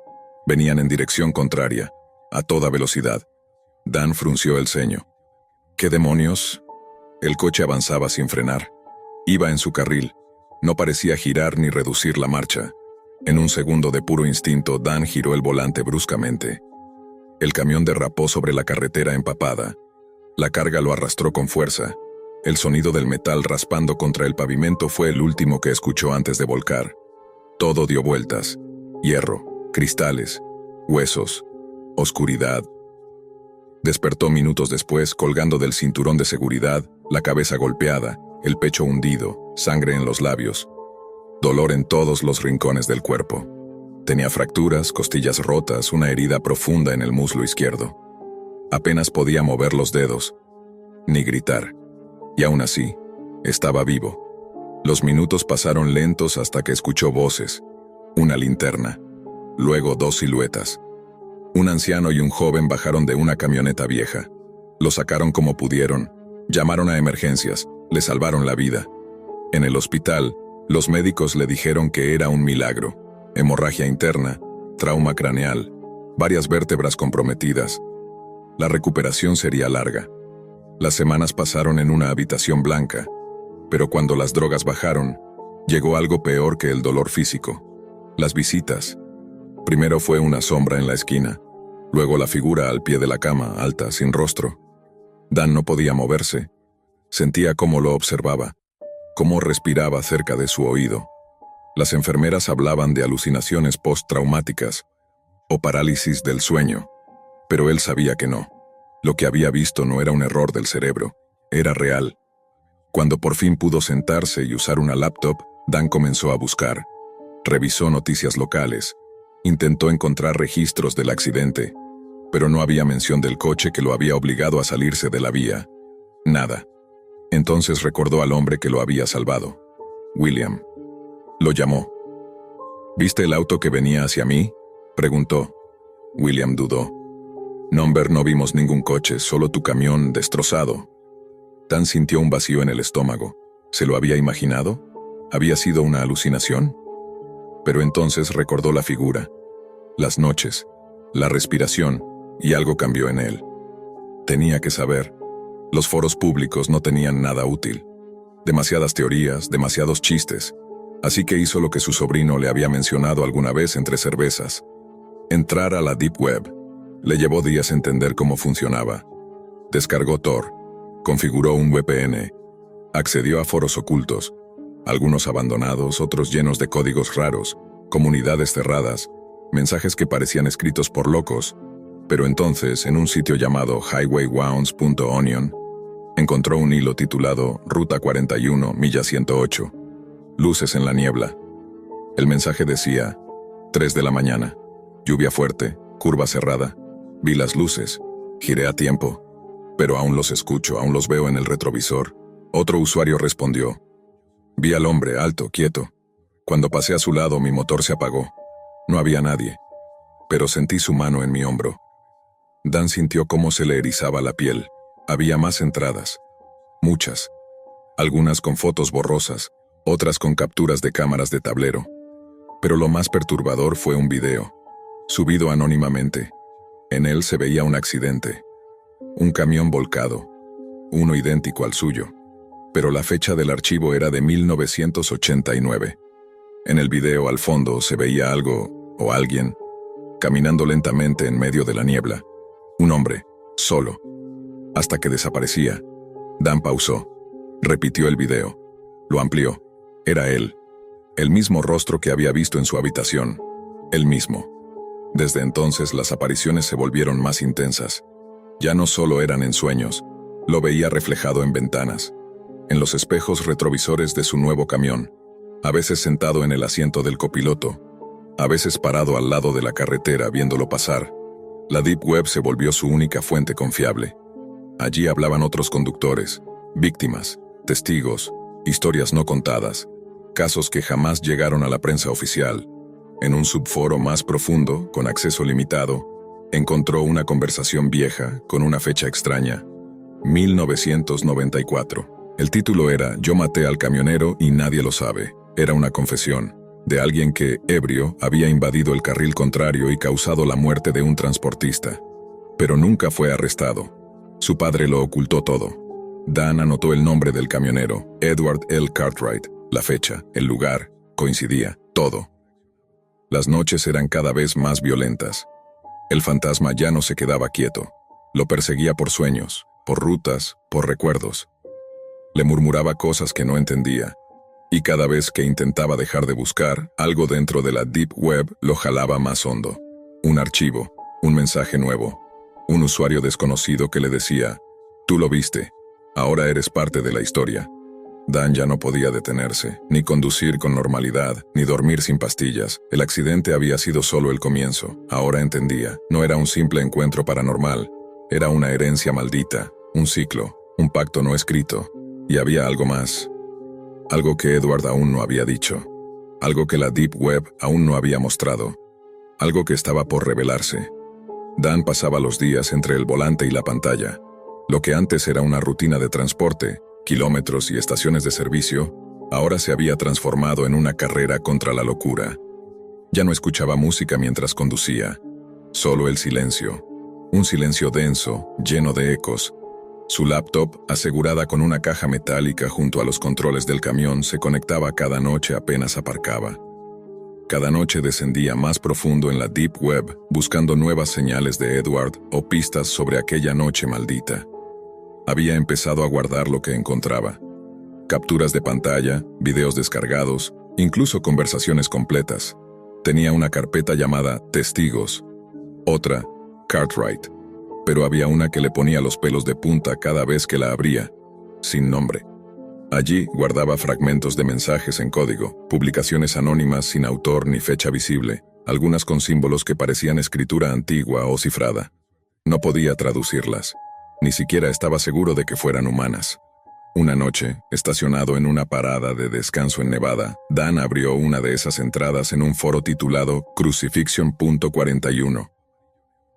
Venían en dirección contraria, a toda velocidad. Dan frunció el ceño. ¿Qué demonios? El coche avanzaba sin frenar. Iba en su carril. No parecía girar ni reducir la marcha. En un segundo de puro instinto, Dan giró el volante bruscamente. El camión derrapó sobre la carretera empapada. La carga lo arrastró con fuerza. El sonido del metal raspando contra el pavimento fue el último que escuchó antes de volcar. Todo dio vueltas. Hierro, cristales, huesos, oscuridad. Despertó minutos después, colgando del cinturón de seguridad, la cabeza golpeada, el pecho hundido, sangre en los labios. Dolor en todos los rincones del cuerpo. Tenía fracturas, costillas rotas, una herida profunda en el muslo izquierdo. Apenas podía mover los dedos, ni gritar. Y aún así, estaba vivo. Los minutos pasaron lentos hasta que escuchó voces. Una linterna. Luego 2 siluetas. Un anciano y un joven bajaron de una camioneta vieja. Lo sacaron como pudieron. Llamaron a emergencias. Le salvaron la vida. En el hospital, los médicos le dijeron que era un milagro. Hemorragia interna, trauma craneal, varias vértebras comprometidas. La recuperación sería larga. Las semanas pasaron en una habitación blanca, pero cuando las drogas bajaron, llegó algo peor que el dolor físico. Las visitas. Primero fue una sombra en la esquina, luego la figura al pie de la cama, alta, sin rostro. Dan no podía moverse. Sentía cómo lo observaba, cómo respiraba cerca de su oído. Las enfermeras hablaban de alucinaciones postraumáticas o parálisis del sueño, pero él sabía que no. Lo que había visto no era un error del cerebro, era real. Cuando por fin pudo sentarse y usar una laptop, Dan comenzó a buscar. Revisó noticias locales, intentó encontrar registros del accidente, pero no había mención del coche que lo había obligado a salirse de la vía. Nada. Entonces recordó al hombre que lo había salvado. William. Lo llamó. ¿Viste el auto que venía hacia mí?, preguntó. William dudó. No vimos ningún coche, solo tu camión destrozado. Dan sintió un vacío en el estómago. ¿Se lo había imaginado? ¿Había sido una alucinación? Pero entonces recordó la figura, las noches, la respiración, y algo cambió en él. Tenía que saber. Los foros públicos no tenían nada útil. Demasiadas teorías, demasiados chistes. Así que hizo lo que su sobrino le había mencionado alguna vez entre cervezas. Entrar a la Deep Web. Le llevó días entender cómo funcionaba. Descargó Tor, configuró un VPN, accedió a foros ocultos, algunos abandonados, otros llenos de códigos raros, comunidades cerradas, mensajes que parecían escritos por locos, pero entonces, en un sitio llamado highwaywounds.onion, encontró un hilo titulado Ruta 41, milla 108. Luces en la niebla. El mensaje decía: 3 de la mañana, lluvia fuerte, curva cerrada. Vi las luces, giré a tiempo, pero aún los escucho, aún los veo en el retrovisor. Otro usuario respondió: vi al hombre, alto, quieto. Cuando pasé a su lado, mi motor se apagó. No había nadie, pero sentí su mano en mi hombro. Dan sintió cómo se le erizaba la piel. Había más entradas, muchas, algunas con fotos borrosas, otras con capturas de cámaras de tablero. Pero lo más perturbador fue un video, subido anónimamente. En él se veía un accidente. Un camión volcado, uno idéntico al suyo. Pero la fecha del archivo era de 1989. En el video al fondo se veía algo, o alguien, caminando lentamente en medio de la niebla. Un hombre, solo. Hasta que desaparecía. Dan pausó. Repitió el video. Lo amplió. Era él. El mismo rostro que había visto en su habitación. El mismo. Desde entonces las apariciones se volvieron más intensas. Ya no solo eran en sueños, lo veía reflejado en ventanas, en los espejos retrovisores de su nuevo camión, a veces sentado en el asiento del copiloto, a veces parado al lado de la carretera viéndolo pasar. La Deep Web se volvió su única fuente confiable. Allí hablaban otros conductores, víctimas, testigos, historias no contadas, casos que jamás llegaron a la prensa oficial. En un subforo más profundo, con acceso limitado, encontró una conversación vieja con una fecha extraña, 1994. El título era «Yo maté al camionero y nadie lo sabe». Era una confesión de alguien que, ebrio, había invadido el carril contrario y causado la muerte de un transportista. Pero nunca fue arrestado. Su padre lo ocultó todo. Dan anotó el nombre del camionero, Edward L. Cartwright, la fecha, el lugar, coincidía, todo. Las noches eran cada vez más violentas. El fantasma ya no se quedaba quieto. Lo perseguía por sueños, por rutas, por recuerdos. Le murmuraba cosas que no entendía. Y cada vez que intentaba dejar de buscar, algo dentro de la Deep Web lo jalaba más hondo. Un archivo, un mensaje nuevo, un usuario desconocido que le decía, «Tú lo viste, ahora eres parte de la historia». Dan ya no podía detenerse, ni conducir con normalidad, ni dormir sin pastillas. El accidente había sido solo el comienzo. Ahora entendía, no era un simple encuentro paranormal, era una herencia maldita, un ciclo, un pacto no escrito. Y había algo más. Algo que Edward aún no había dicho. Algo que la Deep Web aún no había mostrado. Algo que estaba por revelarse. Dan pasaba los días entre el volante y la pantalla. Lo que antes era una rutina de transporte, kilómetros y estaciones de servicio, ahora se había transformado en una carrera contra la locura. Ya no escuchaba música mientras conducía, solo el silencio. Un silencio denso, lleno de ecos. Su laptop, asegurada con una caja metálica junto a los controles del camión, se conectaba cada noche apenas aparcaba. Cada noche descendía más profundo en la Deep Web, buscando nuevas señales de Edward o pistas sobre aquella noche maldita. Había empezado a guardar lo que encontraba. Capturas de pantalla, videos descargados, incluso conversaciones completas. Tenía una carpeta llamada Testigos, otra, Cartwright, pero había una que le ponía los pelos de punta cada vez que la abría, sin nombre. Allí guardaba fragmentos de mensajes en código, publicaciones anónimas sin autor ni fecha visible, algunas con símbolos que parecían escritura antigua o cifrada. No podía traducirlas. Ni siquiera estaba seguro de que fueran humanas. Una noche, estacionado en una parada de descanso en Nevada, Dan abrió una de esas entradas en un foro titulado Crucifixion.41.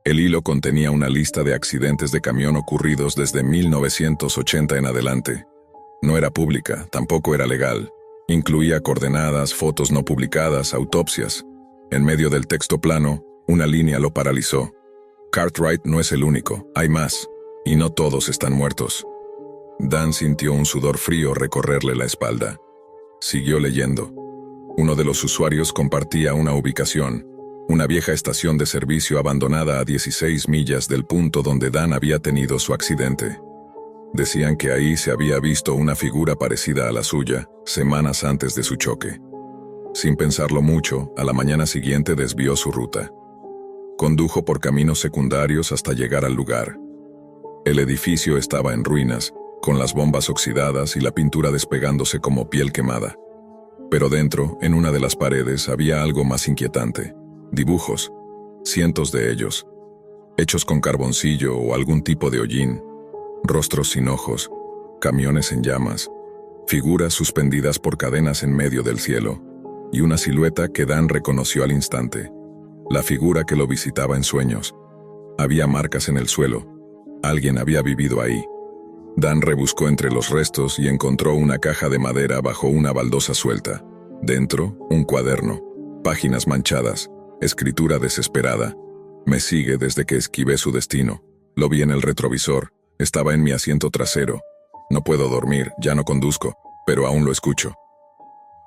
El hilo contenía una lista de accidentes de camión ocurridos desde 1980 en adelante. No era pública, tampoco era legal. Incluía coordenadas, fotos no publicadas, autopsias. En medio del texto plano, una línea lo paralizó. Cartwright no es el único, hay más. Y no todos están muertos. Dan sintió un sudor frío recorrerle la espalda. Siguió leyendo. Uno de los usuarios compartía una ubicación, una vieja estación de servicio abandonada a 16 millas del punto donde Dan había tenido su accidente. Decían que ahí se había visto una figura parecida a la suya, semanas antes de su choque. Sin pensarlo mucho, a la mañana siguiente desvió su ruta. Condujo por caminos secundarios hasta llegar al lugar. El edificio estaba en ruinas, con las bombas oxidadas y la pintura despegándose como piel quemada. Pero dentro, en una de las paredes, había algo más inquietante. Dibujos, cientos de ellos, hechos con carboncillo o algún tipo de hollín, rostros sin ojos, camiones en llamas, figuras suspendidas por cadenas en medio del cielo, y una silueta que Dan reconoció al instante, la figura que lo visitaba en sueños. Había marcas en el suelo. Alguien había vivido ahí. Dan rebuscó entre los restos y encontró una caja de madera bajo una baldosa suelta. Dentro, un cuaderno, páginas manchadas, escritura desesperada. Me sigue desde que esquivé su destino. Lo vi en el retrovisor. Estaba en mi asiento trasero. No puedo dormir, ya no conduzco, pero aún lo escucho.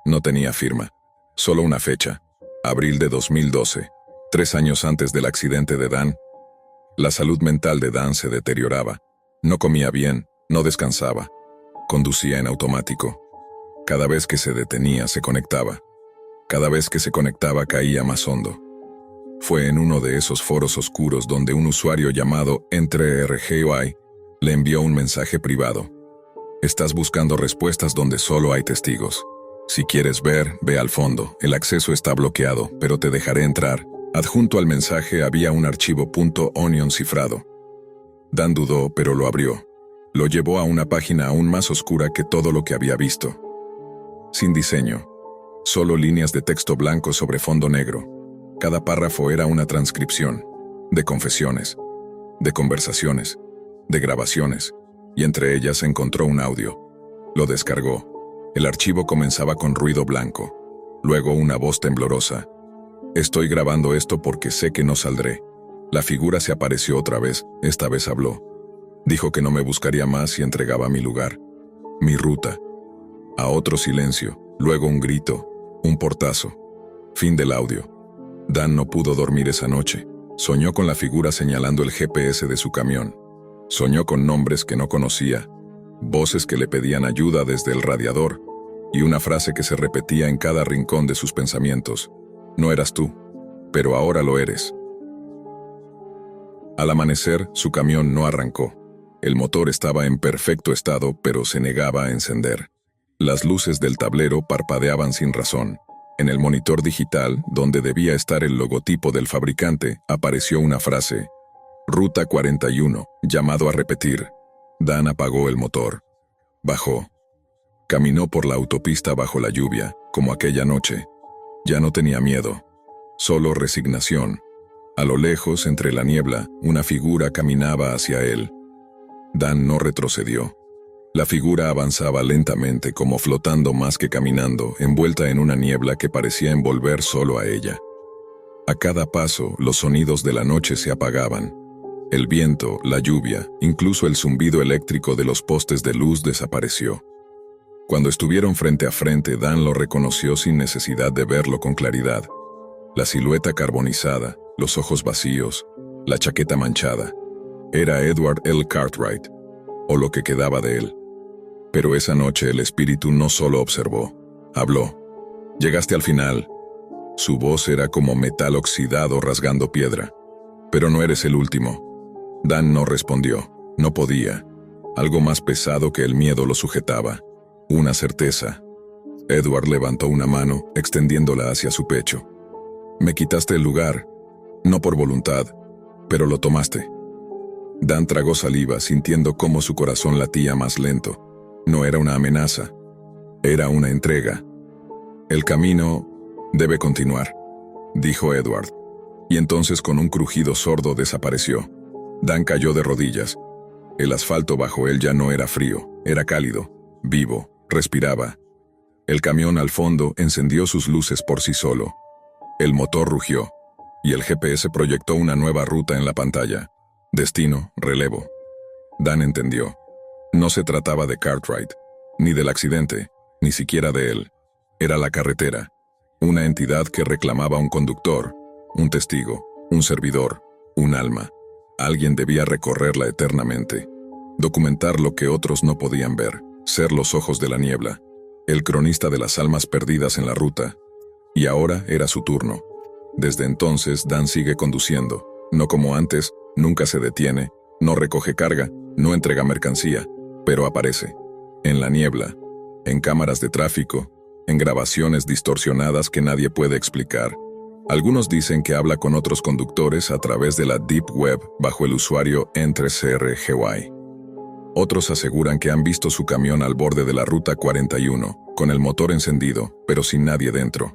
No tenía firma. Solo una fecha. Abril de 2012, 3 años antes del accidente de Dan. La salud mental de Dan se deterioraba. No comía bien, no descansaba. Conducía en automático. Cada vez que se detenía, se conectaba. Cada vez que se conectaba, caía más hondo. Fue en uno de esos foros oscuros donde un usuario llamado EntreRGY le envió un mensaje privado. Estás buscando respuestas donde solo hay testigos. Si quieres ver, ve al fondo. El acceso está bloqueado, pero te dejaré entrar. Adjunto al mensaje había un archivo .onion cifrado. Dan dudó, pero lo abrió. Lo llevó a una página aún más oscura que todo lo que había visto. Sin diseño. Solo líneas de texto blanco sobre fondo negro. Cada párrafo era una transcripción. De confesiones. De conversaciones. De grabaciones. Y entre ellas encontró un audio. Lo descargó. El archivo comenzaba con ruido blanco. Luego una voz temblorosa. Estoy grabando esto porque sé que no saldré. La figura se apareció otra vez, esta vez habló. Dijo que no me buscaría más y entregaba mi lugar. Mi ruta. A otro silencio, luego un grito, un portazo. Fin del audio. Dan no pudo dormir esa noche. Soñó con la figura señalando el GPS de su camión. Soñó con nombres que no conocía, voces que le pedían ayuda desde el radiador y una frase que se repetía en cada rincón de sus pensamientos. No eras tú, pero ahora lo eres. Al amanecer, su camión no arrancó. El motor estaba en perfecto estado, pero se negaba a encender. Las luces del tablero parpadeaban sin razón. En el monitor digital, donde debía estar el logotipo del fabricante, apareció una frase. Ruta 41, llamado a repetir. Dan apagó el motor. Bajó. Caminó por la autopista bajo la lluvia, como aquella noche. Ya no tenía miedo. Solo resignación. A lo lejos, entre la niebla, una figura caminaba hacia él. Dan no retrocedió. La figura avanzaba lentamente, como flotando más que caminando, envuelta en una niebla que parecía envolver solo a ella. A cada paso, los sonidos de la noche se apagaban. El viento, la lluvia, incluso el zumbido eléctrico de los postes de luz desapareció. Cuando estuvieron frente a frente, Dan lo reconoció sin necesidad de verlo con claridad. La silueta carbonizada, los ojos vacíos, la chaqueta manchada. Era Edward L. Cartwright, o lo que quedaba de él. Pero esa noche el espíritu no solo observó, habló. Llegaste al final. Su voz era como metal oxidado rasgando piedra. Pero no eres el último. Dan no respondió. No podía. Algo más pesado que el miedo lo sujetaba. Una certeza. Edward levantó una mano, extendiéndola hacia su pecho. Me quitaste el lugar. No por voluntad, pero lo tomaste. Dan tragó saliva, sintiendo cómo su corazón latía más lento. No era una amenaza. Era una entrega. El camino debe continuar, dijo Edward. Y entonces con un crujido sordo desapareció. Dan cayó de rodillas. El asfalto bajo él ya no era frío, era cálido, vivo, respiraba. El camión al fondo encendió sus luces por sí solo. El motor rugió, y el GPS proyectó una nueva ruta en la pantalla. Destino, relevo. Dan entendió. No se trataba de Cartwright, ni del accidente, ni siquiera de él. Era la carretera, una entidad que reclamaba un conductor, un testigo, un servidor, un alma. Alguien debía recorrerla eternamente, documentar lo que otros no podían ver, ser los ojos de la niebla, el cronista de las almas perdidas en la ruta. Y ahora era su turno. Desde entonces, Dan sigue conduciendo, no como antes, nunca se detiene, no recoge carga, no entrega mercancía, pero aparece, en la niebla, en cámaras de tráfico, en grabaciones distorsionadas que nadie puede explicar. Algunos dicen que habla con otros conductores a través de la Deep Web bajo el usuario EntreRGY. Otros aseguran que han visto su camión al borde de la Ruta 41, con el motor encendido, pero sin nadie dentro.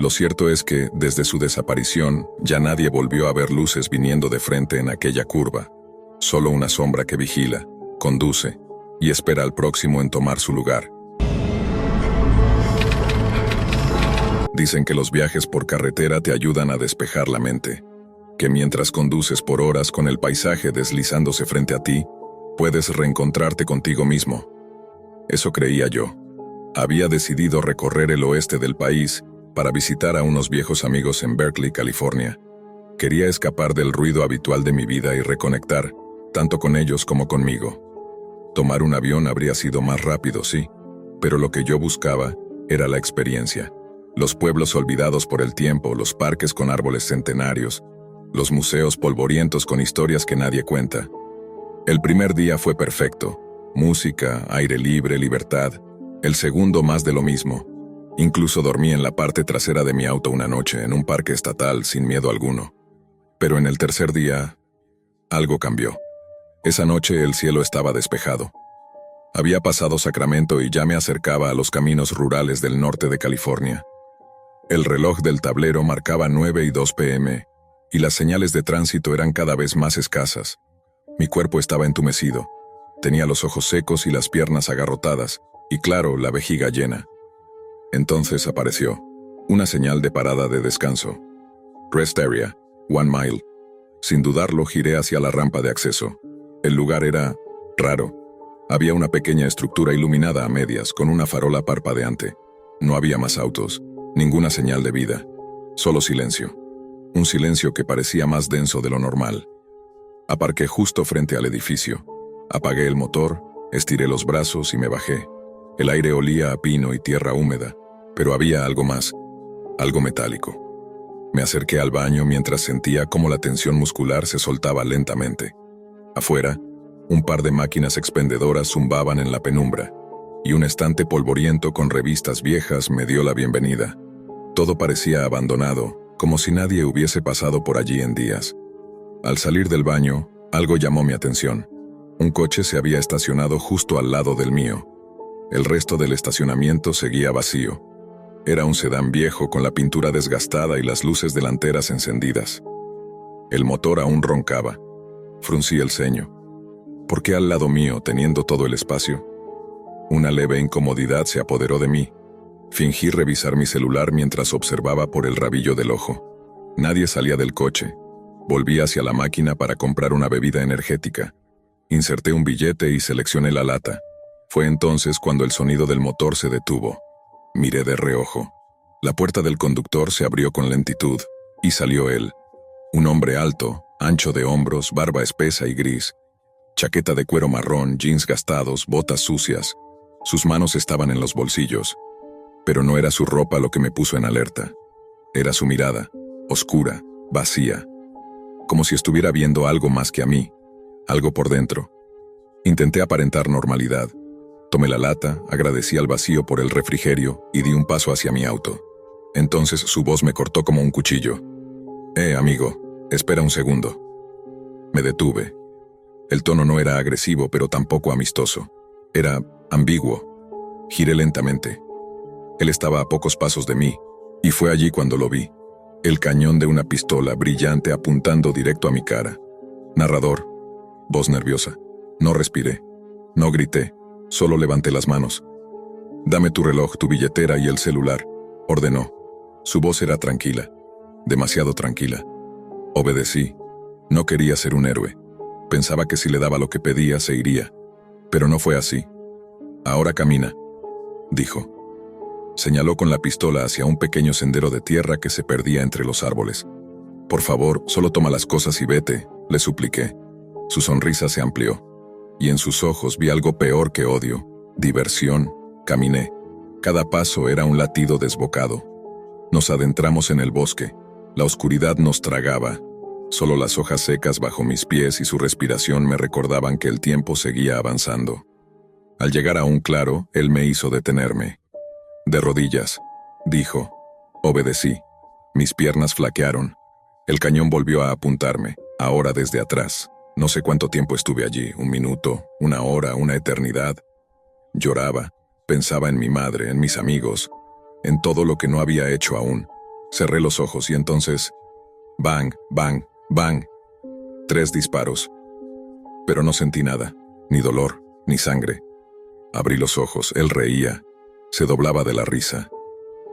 Lo cierto es que, desde su desaparición, ya nadie volvió a ver luces viniendo de frente en aquella curva. Solo una sombra que vigila, conduce, y espera al próximo en tomar su lugar. Dicen que los viajes por carretera te ayudan a despejar la mente, que mientras conduces por horas con el paisaje deslizándose frente a ti, puedes reencontrarte contigo mismo. Eso creía yo. Había decidido recorrer el oeste del país para visitar a unos viejos amigos en Berkeley, California. Quería escapar del ruido habitual de mi vida y reconectar, tanto con ellos como conmigo. Tomar un avión habría sido más rápido, sí, pero lo que yo buscaba era la experiencia. Los pueblos olvidados por el tiempo, los parques con árboles centenarios, los museos polvorientos con historias que nadie cuenta. El primer día fue perfecto. Música, aire libre, libertad. El segundo más de lo mismo. Incluso dormí en la parte trasera de mi auto una noche, en un parque estatal, sin miedo alguno. Pero en el tercer día, algo cambió. Esa noche el cielo estaba despejado. Había pasado Sacramento y ya me acercaba a los caminos rurales del norte de California. El reloj del tablero marcaba 9:02 p.m., y las señales de tránsito eran cada vez más escasas. Mi cuerpo estaba entumecido. Tenía los ojos secos y las piernas agarrotadas, y claro, la vejiga llena. Entonces apareció una señal de parada de descanso. Rest Area, 1 mile. Sin dudarlo, giré hacia la rampa de acceso. El lugar era raro. Había una pequeña estructura iluminada a medias, con una farola parpadeante. No había más autos, ninguna señal de vida. Solo silencio. Un silencio que parecía más denso de lo normal. Aparqué justo frente al edificio. Apagué el motor, estiré los brazos y me bajé. El aire olía a pino y tierra húmeda, pero había algo más, algo metálico. Me acerqué al baño mientras sentía cómo la tensión muscular se soltaba lentamente. Afuera, un par de máquinas expendedoras zumbaban en la penumbra, y un estante polvoriento con revistas viejas me dio la bienvenida. Todo parecía abandonado, como si nadie hubiese pasado por allí en días. Al salir del baño, algo llamó mi atención. Un coche se había estacionado justo al lado del mío. El resto del estacionamiento seguía vacío. Era un sedán viejo con la pintura desgastada y las luces delanteras encendidas. El motor aún roncaba. Fruncí el ceño. ¿Por qué al lado mío, teniendo todo el espacio? Una leve incomodidad se apoderó de mí. Fingí revisar mi celular mientras observaba por el rabillo del ojo. Nadie salía del coche. Volví hacia la máquina para comprar una bebida energética. Inserté un billete y seleccioné la lata. Fue entonces cuando el sonido del motor se detuvo. Miré de reojo. La puerta del conductor se abrió con lentitud, y salió él. Un hombre alto, ancho de hombros, barba espesa y gris. Chaqueta de cuero marrón, jeans gastados, botas sucias. Sus manos estaban en los bolsillos. Pero no era su ropa lo que me puso en alerta. Era su mirada, oscura, vacía. Como si estuviera viendo algo más que a mí, algo por dentro. Intenté aparentar normalidad. Tomé la lata, agradecí al vacío por el refrigerio y di un paso hacia mi auto. Entonces su voz me cortó como un cuchillo. Amigo, espera un segundo. Me detuve. El tono no era agresivo, pero tampoco amistoso. Era ambiguo. Giré lentamente. Él estaba a pocos pasos de mí, y fue allí cuando lo vi. El cañón de una pistola brillante apuntando directo a mi cara. Narrador. Voz nerviosa. No respiré. No grité. Solo levanté las manos. Dame tu reloj, tu billetera y el celular, ordenó. Su voz era tranquila. Demasiado tranquila. Obedecí. No quería ser un héroe. Pensaba que si le daba lo que pedía, se iría. Pero no fue así. Ahora camina, dijo. Señaló con la pistola hacia un pequeño sendero de tierra que se perdía entre los árboles. Por favor, solo toma las cosas y vete, le supliqué. Su sonrisa se amplió, y en sus ojos vi algo peor que odio, diversión. Caminé. Cada paso era un latido desbocado. Nos adentramos en el bosque. La oscuridad nos tragaba. Solo las hojas secas bajo mis pies y su respiración me recordaban que el tiempo seguía avanzando. Al llegar a un claro, él me hizo detenerme. De rodillas, dijo. Obedecí. Mis piernas flaquearon. El cañón volvió a apuntarme, ahora desde atrás. No sé cuánto tiempo estuve allí, 1 minuto, 1 hora, una eternidad. Lloraba, pensaba en mi madre, en mis amigos, en todo lo que no había hecho aún. Cerré los ojos y entonces... bang, bang, bang. 3 disparos. Pero no sentí nada, ni dolor, ni sangre. Abrí los ojos, él reía. Se doblaba de la risa.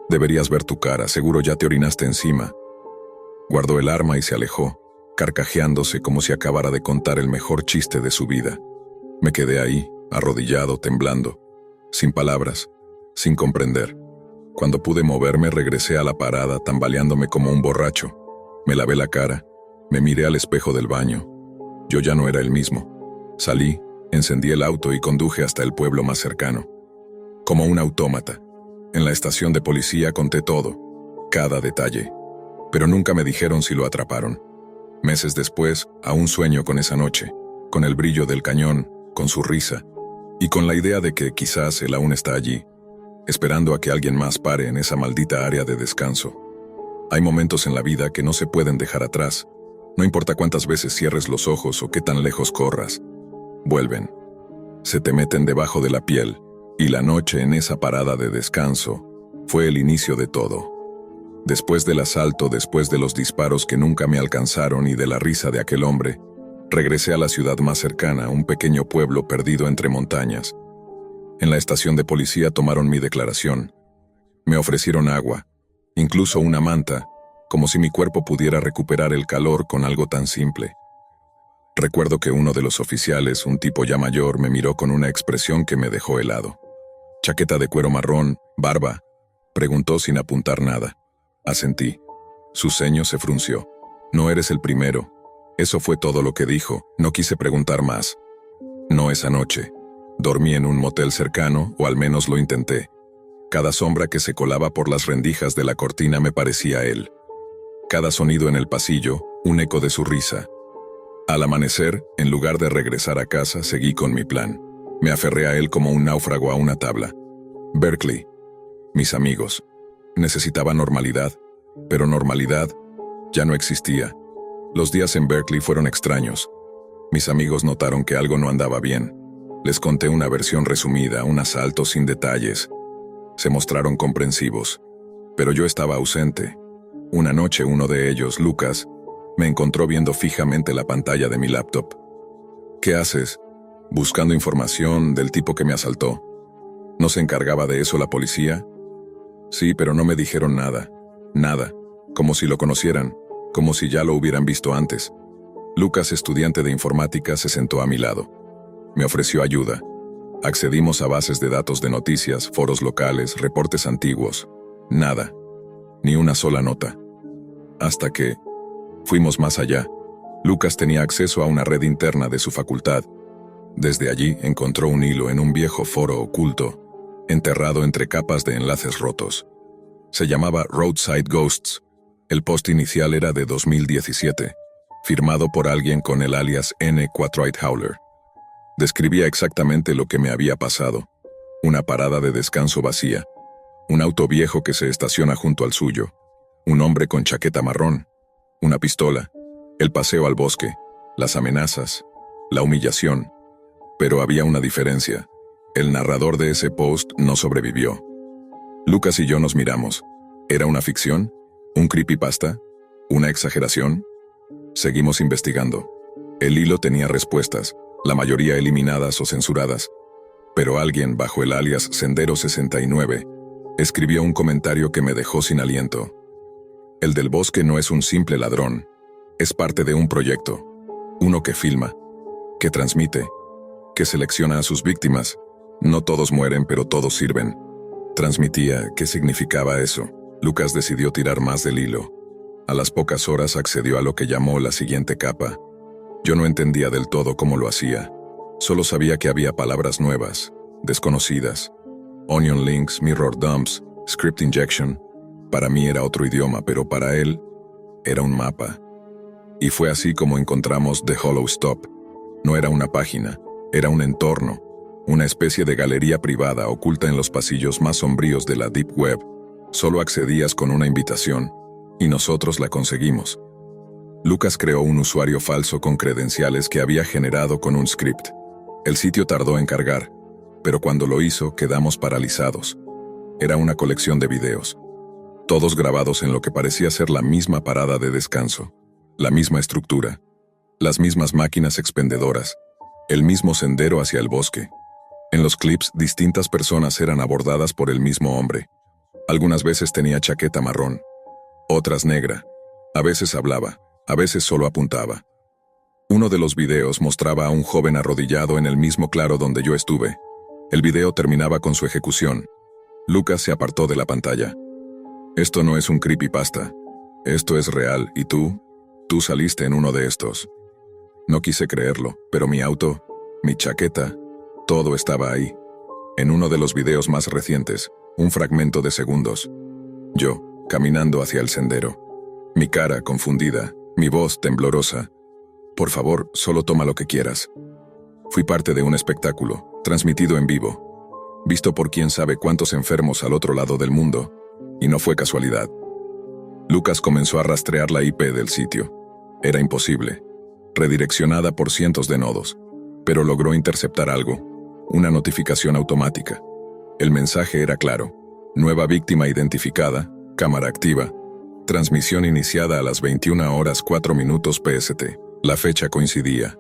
Deberías ver tu cara, seguro ya te orinaste encima. Guardó el arma y se alejó, carcajeándose como si acabara de contar el mejor chiste de su vida. Me quedé ahí, arrodillado, temblando, sin palabras, sin comprender. Cuando pude moverme, regresé a la parada, tambaleándome como un borracho. Me lavé la cara, me miré al espejo del baño. Yo ya no era el mismo. Salí, encendí el auto y conduje hasta el pueblo más cercano. Como un autómata. En la estación de policía conté todo, cada detalle, pero nunca me dijeron si lo atraparon. Meses después, aún sueño con esa noche, con el brillo del cañón, con su risa, y con la idea de que quizás él aún está allí, esperando a que alguien más pare en esa maldita área de descanso. Hay momentos en la vida que no se pueden dejar atrás, no importa cuántas veces cierres los ojos o qué tan lejos corras. Vuelven. Se te meten debajo de la piel, y la noche en esa parada de descanso fue el inicio de todo. Después del asalto, después de los disparos que nunca me alcanzaron y de la risa de aquel hombre, regresé a la ciudad más cercana, un pequeño pueblo perdido entre montañas. En la estación de policía tomaron mi declaración. Me ofrecieron agua, incluso una manta, como si mi cuerpo pudiera recuperar el calor con algo tan simple. Recuerdo que uno de los oficiales, un tipo ya mayor, me miró con una expresión que me dejó helado. «¿Chaqueta de cuero marrón, barba?», preguntó sin apuntar nada. Asentí. Su ceño se frunció. «No eres el primero». Eso fue todo lo que dijo, no quise preguntar más. No esa noche. Dormí en un motel cercano, o al menos lo intenté. Cada sombra que se colaba por las rendijas de la cortina me parecía él. Cada sonido en el pasillo, un eco de su risa. Al amanecer, en lugar de regresar a casa, seguí con mi plan. Me aferré a él como un náufrago a una tabla. Berkeley. Mis amigos. Necesitaba normalidad, pero normalidad ya no existía. Los días en Berkeley fueron extraños. Mis amigos notaron que algo no andaba bien. Les conté una versión resumida, un asalto sin detalles. Se mostraron comprensivos, pero yo estaba ausente. Una noche uno de ellos, Lucas, me encontró viendo fijamente la pantalla de mi laptop. «¿Qué haces?» «Buscando información del tipo que me asaltó». «¿No se encargaba de eso la policía?» «Sí, pero no me dijeron nada. Nada. Como si lo conocieran. Como si ya lo hubieran visto antes». Lucas, estudiante de informática, se sentó a mi lado. Me ofreció ayuda. Accedimos a bases de datos de noticias, foros locales, reportes antiguos. Nada. Ni una sola nota. Hasta que fuimos más allá. Lucas tenía acceso a una red interna de su facultad. Desde allí encontró un hilo en un viejo foro oculto, enterrado entre capas de enlaces rotos. Se llamaba Roadside Ghosts. El post inicial era de 2017, firmado por alguien con el alias N4 Howler. Describía exactamente lo que me había pasado. Una parada de descanso vacía. Un auto viejo que se estaciona junto al suyo. Un hombre con chaqueta marrón. Una pistola. El paseo al bosque. Las amenazas. La humillación. Pero había una diferencia. El narrador de ese post no sobrevivió. Lucas y yo nos miramos. ¿Era una ficción? ¿Un creepypasta? ¿Una exageración? Seguimos investigando. El hilo tenía respuestas, la mayoría eliminadas o censuradas. Pero alguien, bajo el alias Sendero69, escribió un comentario que me dejó sin aliento. El del bosque no es un simple ladrón. Es parte de un proyecto. Uno que filma, que transmite, que selecciona a sus víctimas. No todos mueren, pero todos sirven. Transmitía. ¿Qué significaba eso? Lucas decidió tirar más del hilo. A las pocas horas accedió a lo que llamó la siguiente capa. Yo no entendía del todo cómo lo hacía. Solo sabía que había palabras nuevas, desconocidas. Onion links, mirror dumps, script injection. Para mí era otro idioma, pero para él era un mapa. Y fue así como encontramos The Hollow Stop. No era una página, era un entorno, una especie de galería privada oculta en los pasillos más sombríos de la Deep Web. Solo accedías con una invitación, y nosotros la conseguimos. Lucas creó un usuario falso con credenciales que había generado con un script. El sitio tardó en cargar, pero cuando lo hizo quedamos paralizados. Era una colección de videos, todos grabados en lo que parecía ser la misma parada de descanso, la misma estructura, las mismas máquinas expendedoras, el mismo sendero hacia el bosque. En los clips, distintas personas eran abordadas por el mismo hombre. Algunas veces tenía chaqueta marrón, otras negra. A veces hablaba, a veces solo apuntaba. Uno de los videos mostraba a un joven arrodillado en el mismo claro donde yo estuve. El video terminaba con su ejecución. Lucas se apartó de la pantalla. Esto no es un creepypasta. Esto es real, y tú saliste en uno de estos. No quise creerlo, pero mi auto, mi chaqueta, todo estaba ahí. En uno de los videos más recientes, Un fragmento de segundos. Yo, caminando hacia el sendero. Mi cara confundida, mi voz temblorosa. Por favor, solo toma lo que quieras. Fui parte de un espectáculo, transmitido en vivo, visto por quién sabe cuántos enfermos al otro lado del mundo, y no fue casualidad. Lucas comenzó a rastrear la IP del sitio. Era imposible, redireccionada por cientos de nodos, pero logró interceptar algo, una notificación automática. El mensaje era claro: nueva víctima identificada, cámara activa, transmisión iniciada a las 21:04 PST. La fecha coincidía.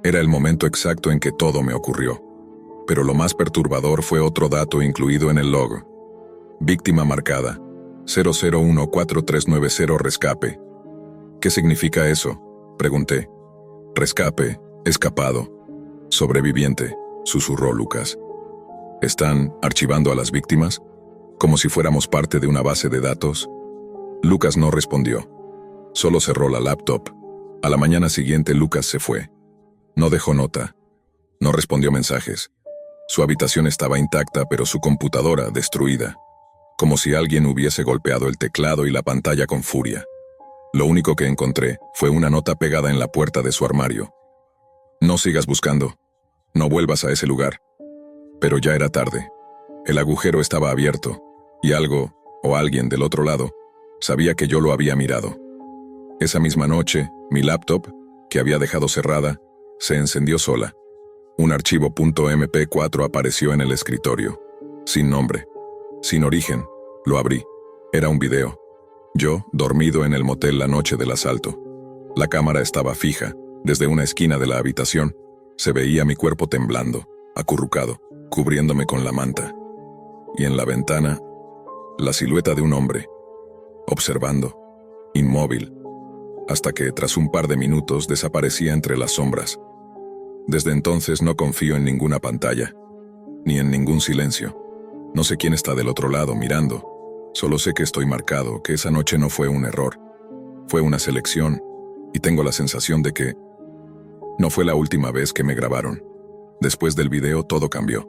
Era el momento exacto en que todo me ocurrió. Pero lo más perturbador fue otro dato incluido en el log. Víctima marcada, 001439 rescape. ¿Qué significa eso?, pregunté. Rescape, escapado. Sobreviviente, susurró Lucas. ¿Están archivando a las víctimas? ¿Como si fuéramos parte de una base de datos? Lucas no respondió. Solo cerró la laptop. A la mañana siguiente Lucas se fue. No dejó nota. No respondió mensajes. Su habitación estaba intacta, pero su computadora destruida. Como si alguien hubiese golpeado el teclado y la pantalla con furia. Lo único que encontré fue una nota pegada en la puerta de su armario. No sigas buscando. No vuelvas a ese lugar. Pero ya era tarde. El agujero estaba abierto, y algo, o alguien del otro lado, sabía que yo lo había mirado. Esa misma noche, mi laptop, que había dejado cerrada, se encendió sola. Un archivo .mp4 apareció en el escritorio. Sin nombre. Sin origen. Lo abrí. Era un video. Yo, dormido en el motel la noche del asalto. La cámara estaba fija. Desde una esquina de la habitación, se veía mi cuerpo temblando, acurrucado, cubriéndome con la manta. Y en la ventana, la silueta de un hombre, observando, inmóvil, hasta que, tras un par de minutos, desaparecía entre las sombras. Desde entonces no confío en ninguna pantalla, ni en ningún silencio. No sé quién está del otro lado mirando. Solo sé que estoy marcado, que esa noche no fue un error. Fue una selección, y tengo la sensación de que no fue la última vez que me grabaron. Después del video todo cambió.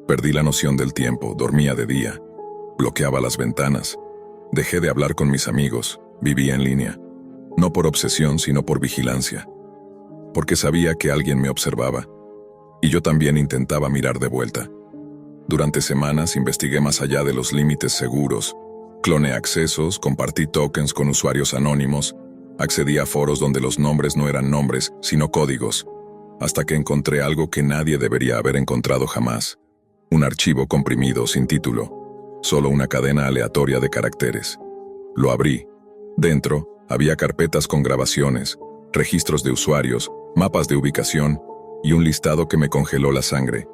Perdí la noción del tiempo, dormía de día, bloqueaba las ventanas, dejé de hablar con mis amigos, vivía en línea. No por obsesión, sino por vigilancia. Porque sabía que alguien me observaba. Y yo también intentaba mirar de vuelta. Durante semanas investigué más allá de los límites seguros. Cloné accesos, compartí tokens con usuarios anónimos, accedí a foros donde los nombres no eran nombres, sino códigos, hasta que encontré algo que nadie debería haber encontrado jamás. Un archivo comprimido sin título. Solo una cadena aleatoria de caracteres. Lo abrí. Dentro, había carpetas con grabaciones, registros de usuarios, mapas de ubicación y un listado que me congeló la sangre.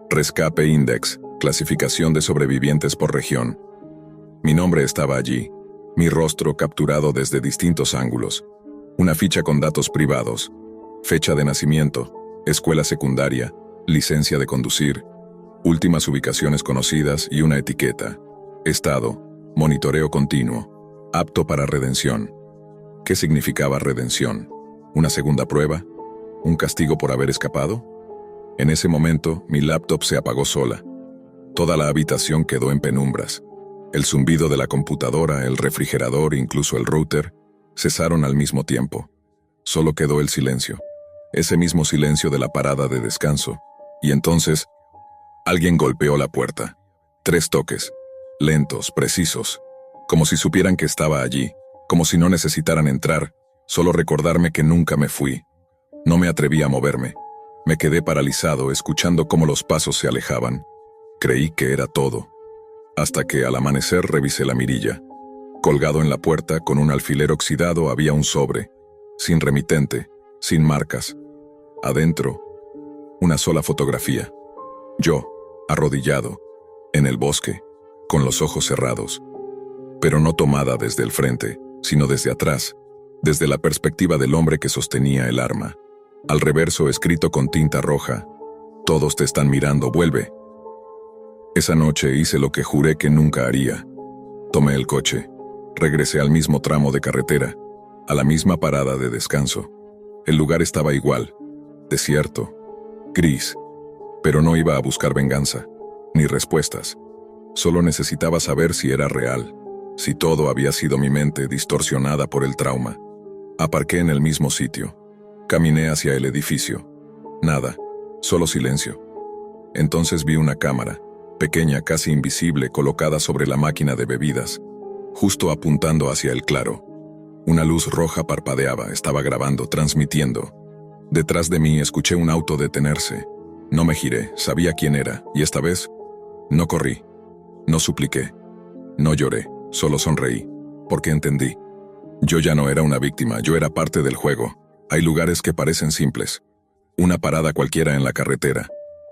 Rescape Index, clasificación de sobrevivientes por región. Mi nombre estaba allí, mi rostro capturado desde distintos ángulos, una ficha con datos privados, fecha de nacimiento, escuela secundaria, licencia de conducir, últimas ubicaciones conocidas y una etiqueta. Estado, monitoreo continuo. Apto para redención. ¿Qué significaba redención? ¿Una segunda prueba? ¿Un castigo por haber escapado? En ese momento, mi laptop se apagó sola. Toda la habitación quedó en penumbras. El zumbido de la computadora, el refrigerador, incluso el router, cesaron al mismo tiempo. Solo quedó el silencio. Ese mismo silencio de la parada de descanso. Y entonces, alguien golpeó la puerta. 3 toques. Lentos, precisos. Como si supieran que estaba allí, como si no necesitaran entrar, solo recordarme que nunca me fui. No me atreví a moverme. Me quedé paralizado, escuchando cómo los pasos se alejaban. Creí que era todo. Hasta que al amanecer revisé la mirilla. Colgado en la puerta con un alfiler oxidado había un sobre, sin remitente, sin marcas. Adentro, una sola fotografía. Yo, arrodillado, en el bosque, con los ojos cerrados. Pero no tomada desde el frente, sino desde atrás, desde la perspectiva del hombre que sostenía el arma. Al reverso escrito con tinta roja: todos te están mirando, vuelve. Esa noche hice lo que juré que nunca haría. Tomé el coche, regresé al mismo tramo de carretera, a la misma parada de descanso. El lugar estaba igual, desierto, gris, pero no iba a buscar venganza, ni respuestas. Solo necesitaba saber si era real, si todo había sido mi mente distorsionada por el trauma. Aparqué en el mismo sitio. Caminé hacia el edificio. Nada, solo silencio. Entonces vi una cámara, pequeña, casi invisible, colocada sobre la máquina de bebidas, justo apuntando hacia el claro. Una luz roja parpadeaba, estaba grabando, transmitiendo. Detrás de mí escuché un auto detenerse. No me giré, sabía quién era, y esta vez no corrí, no supliqué, no lloré, solo sonreí, porque entendí. Yo ya no era una víctima, yo era parte del juego. Hay lugares que parecen simples, una parada cualquiera en la carretera,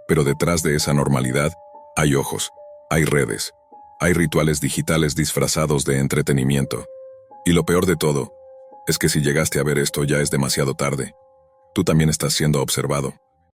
pero detrás de esa normalidad hay ojos, hay redes, hay rituales digitales disfrazados de entretenimiento. Y lo peor de todo es que si llegaste a ver esto ya es demasiado tarde. Tú también estás siendo observado.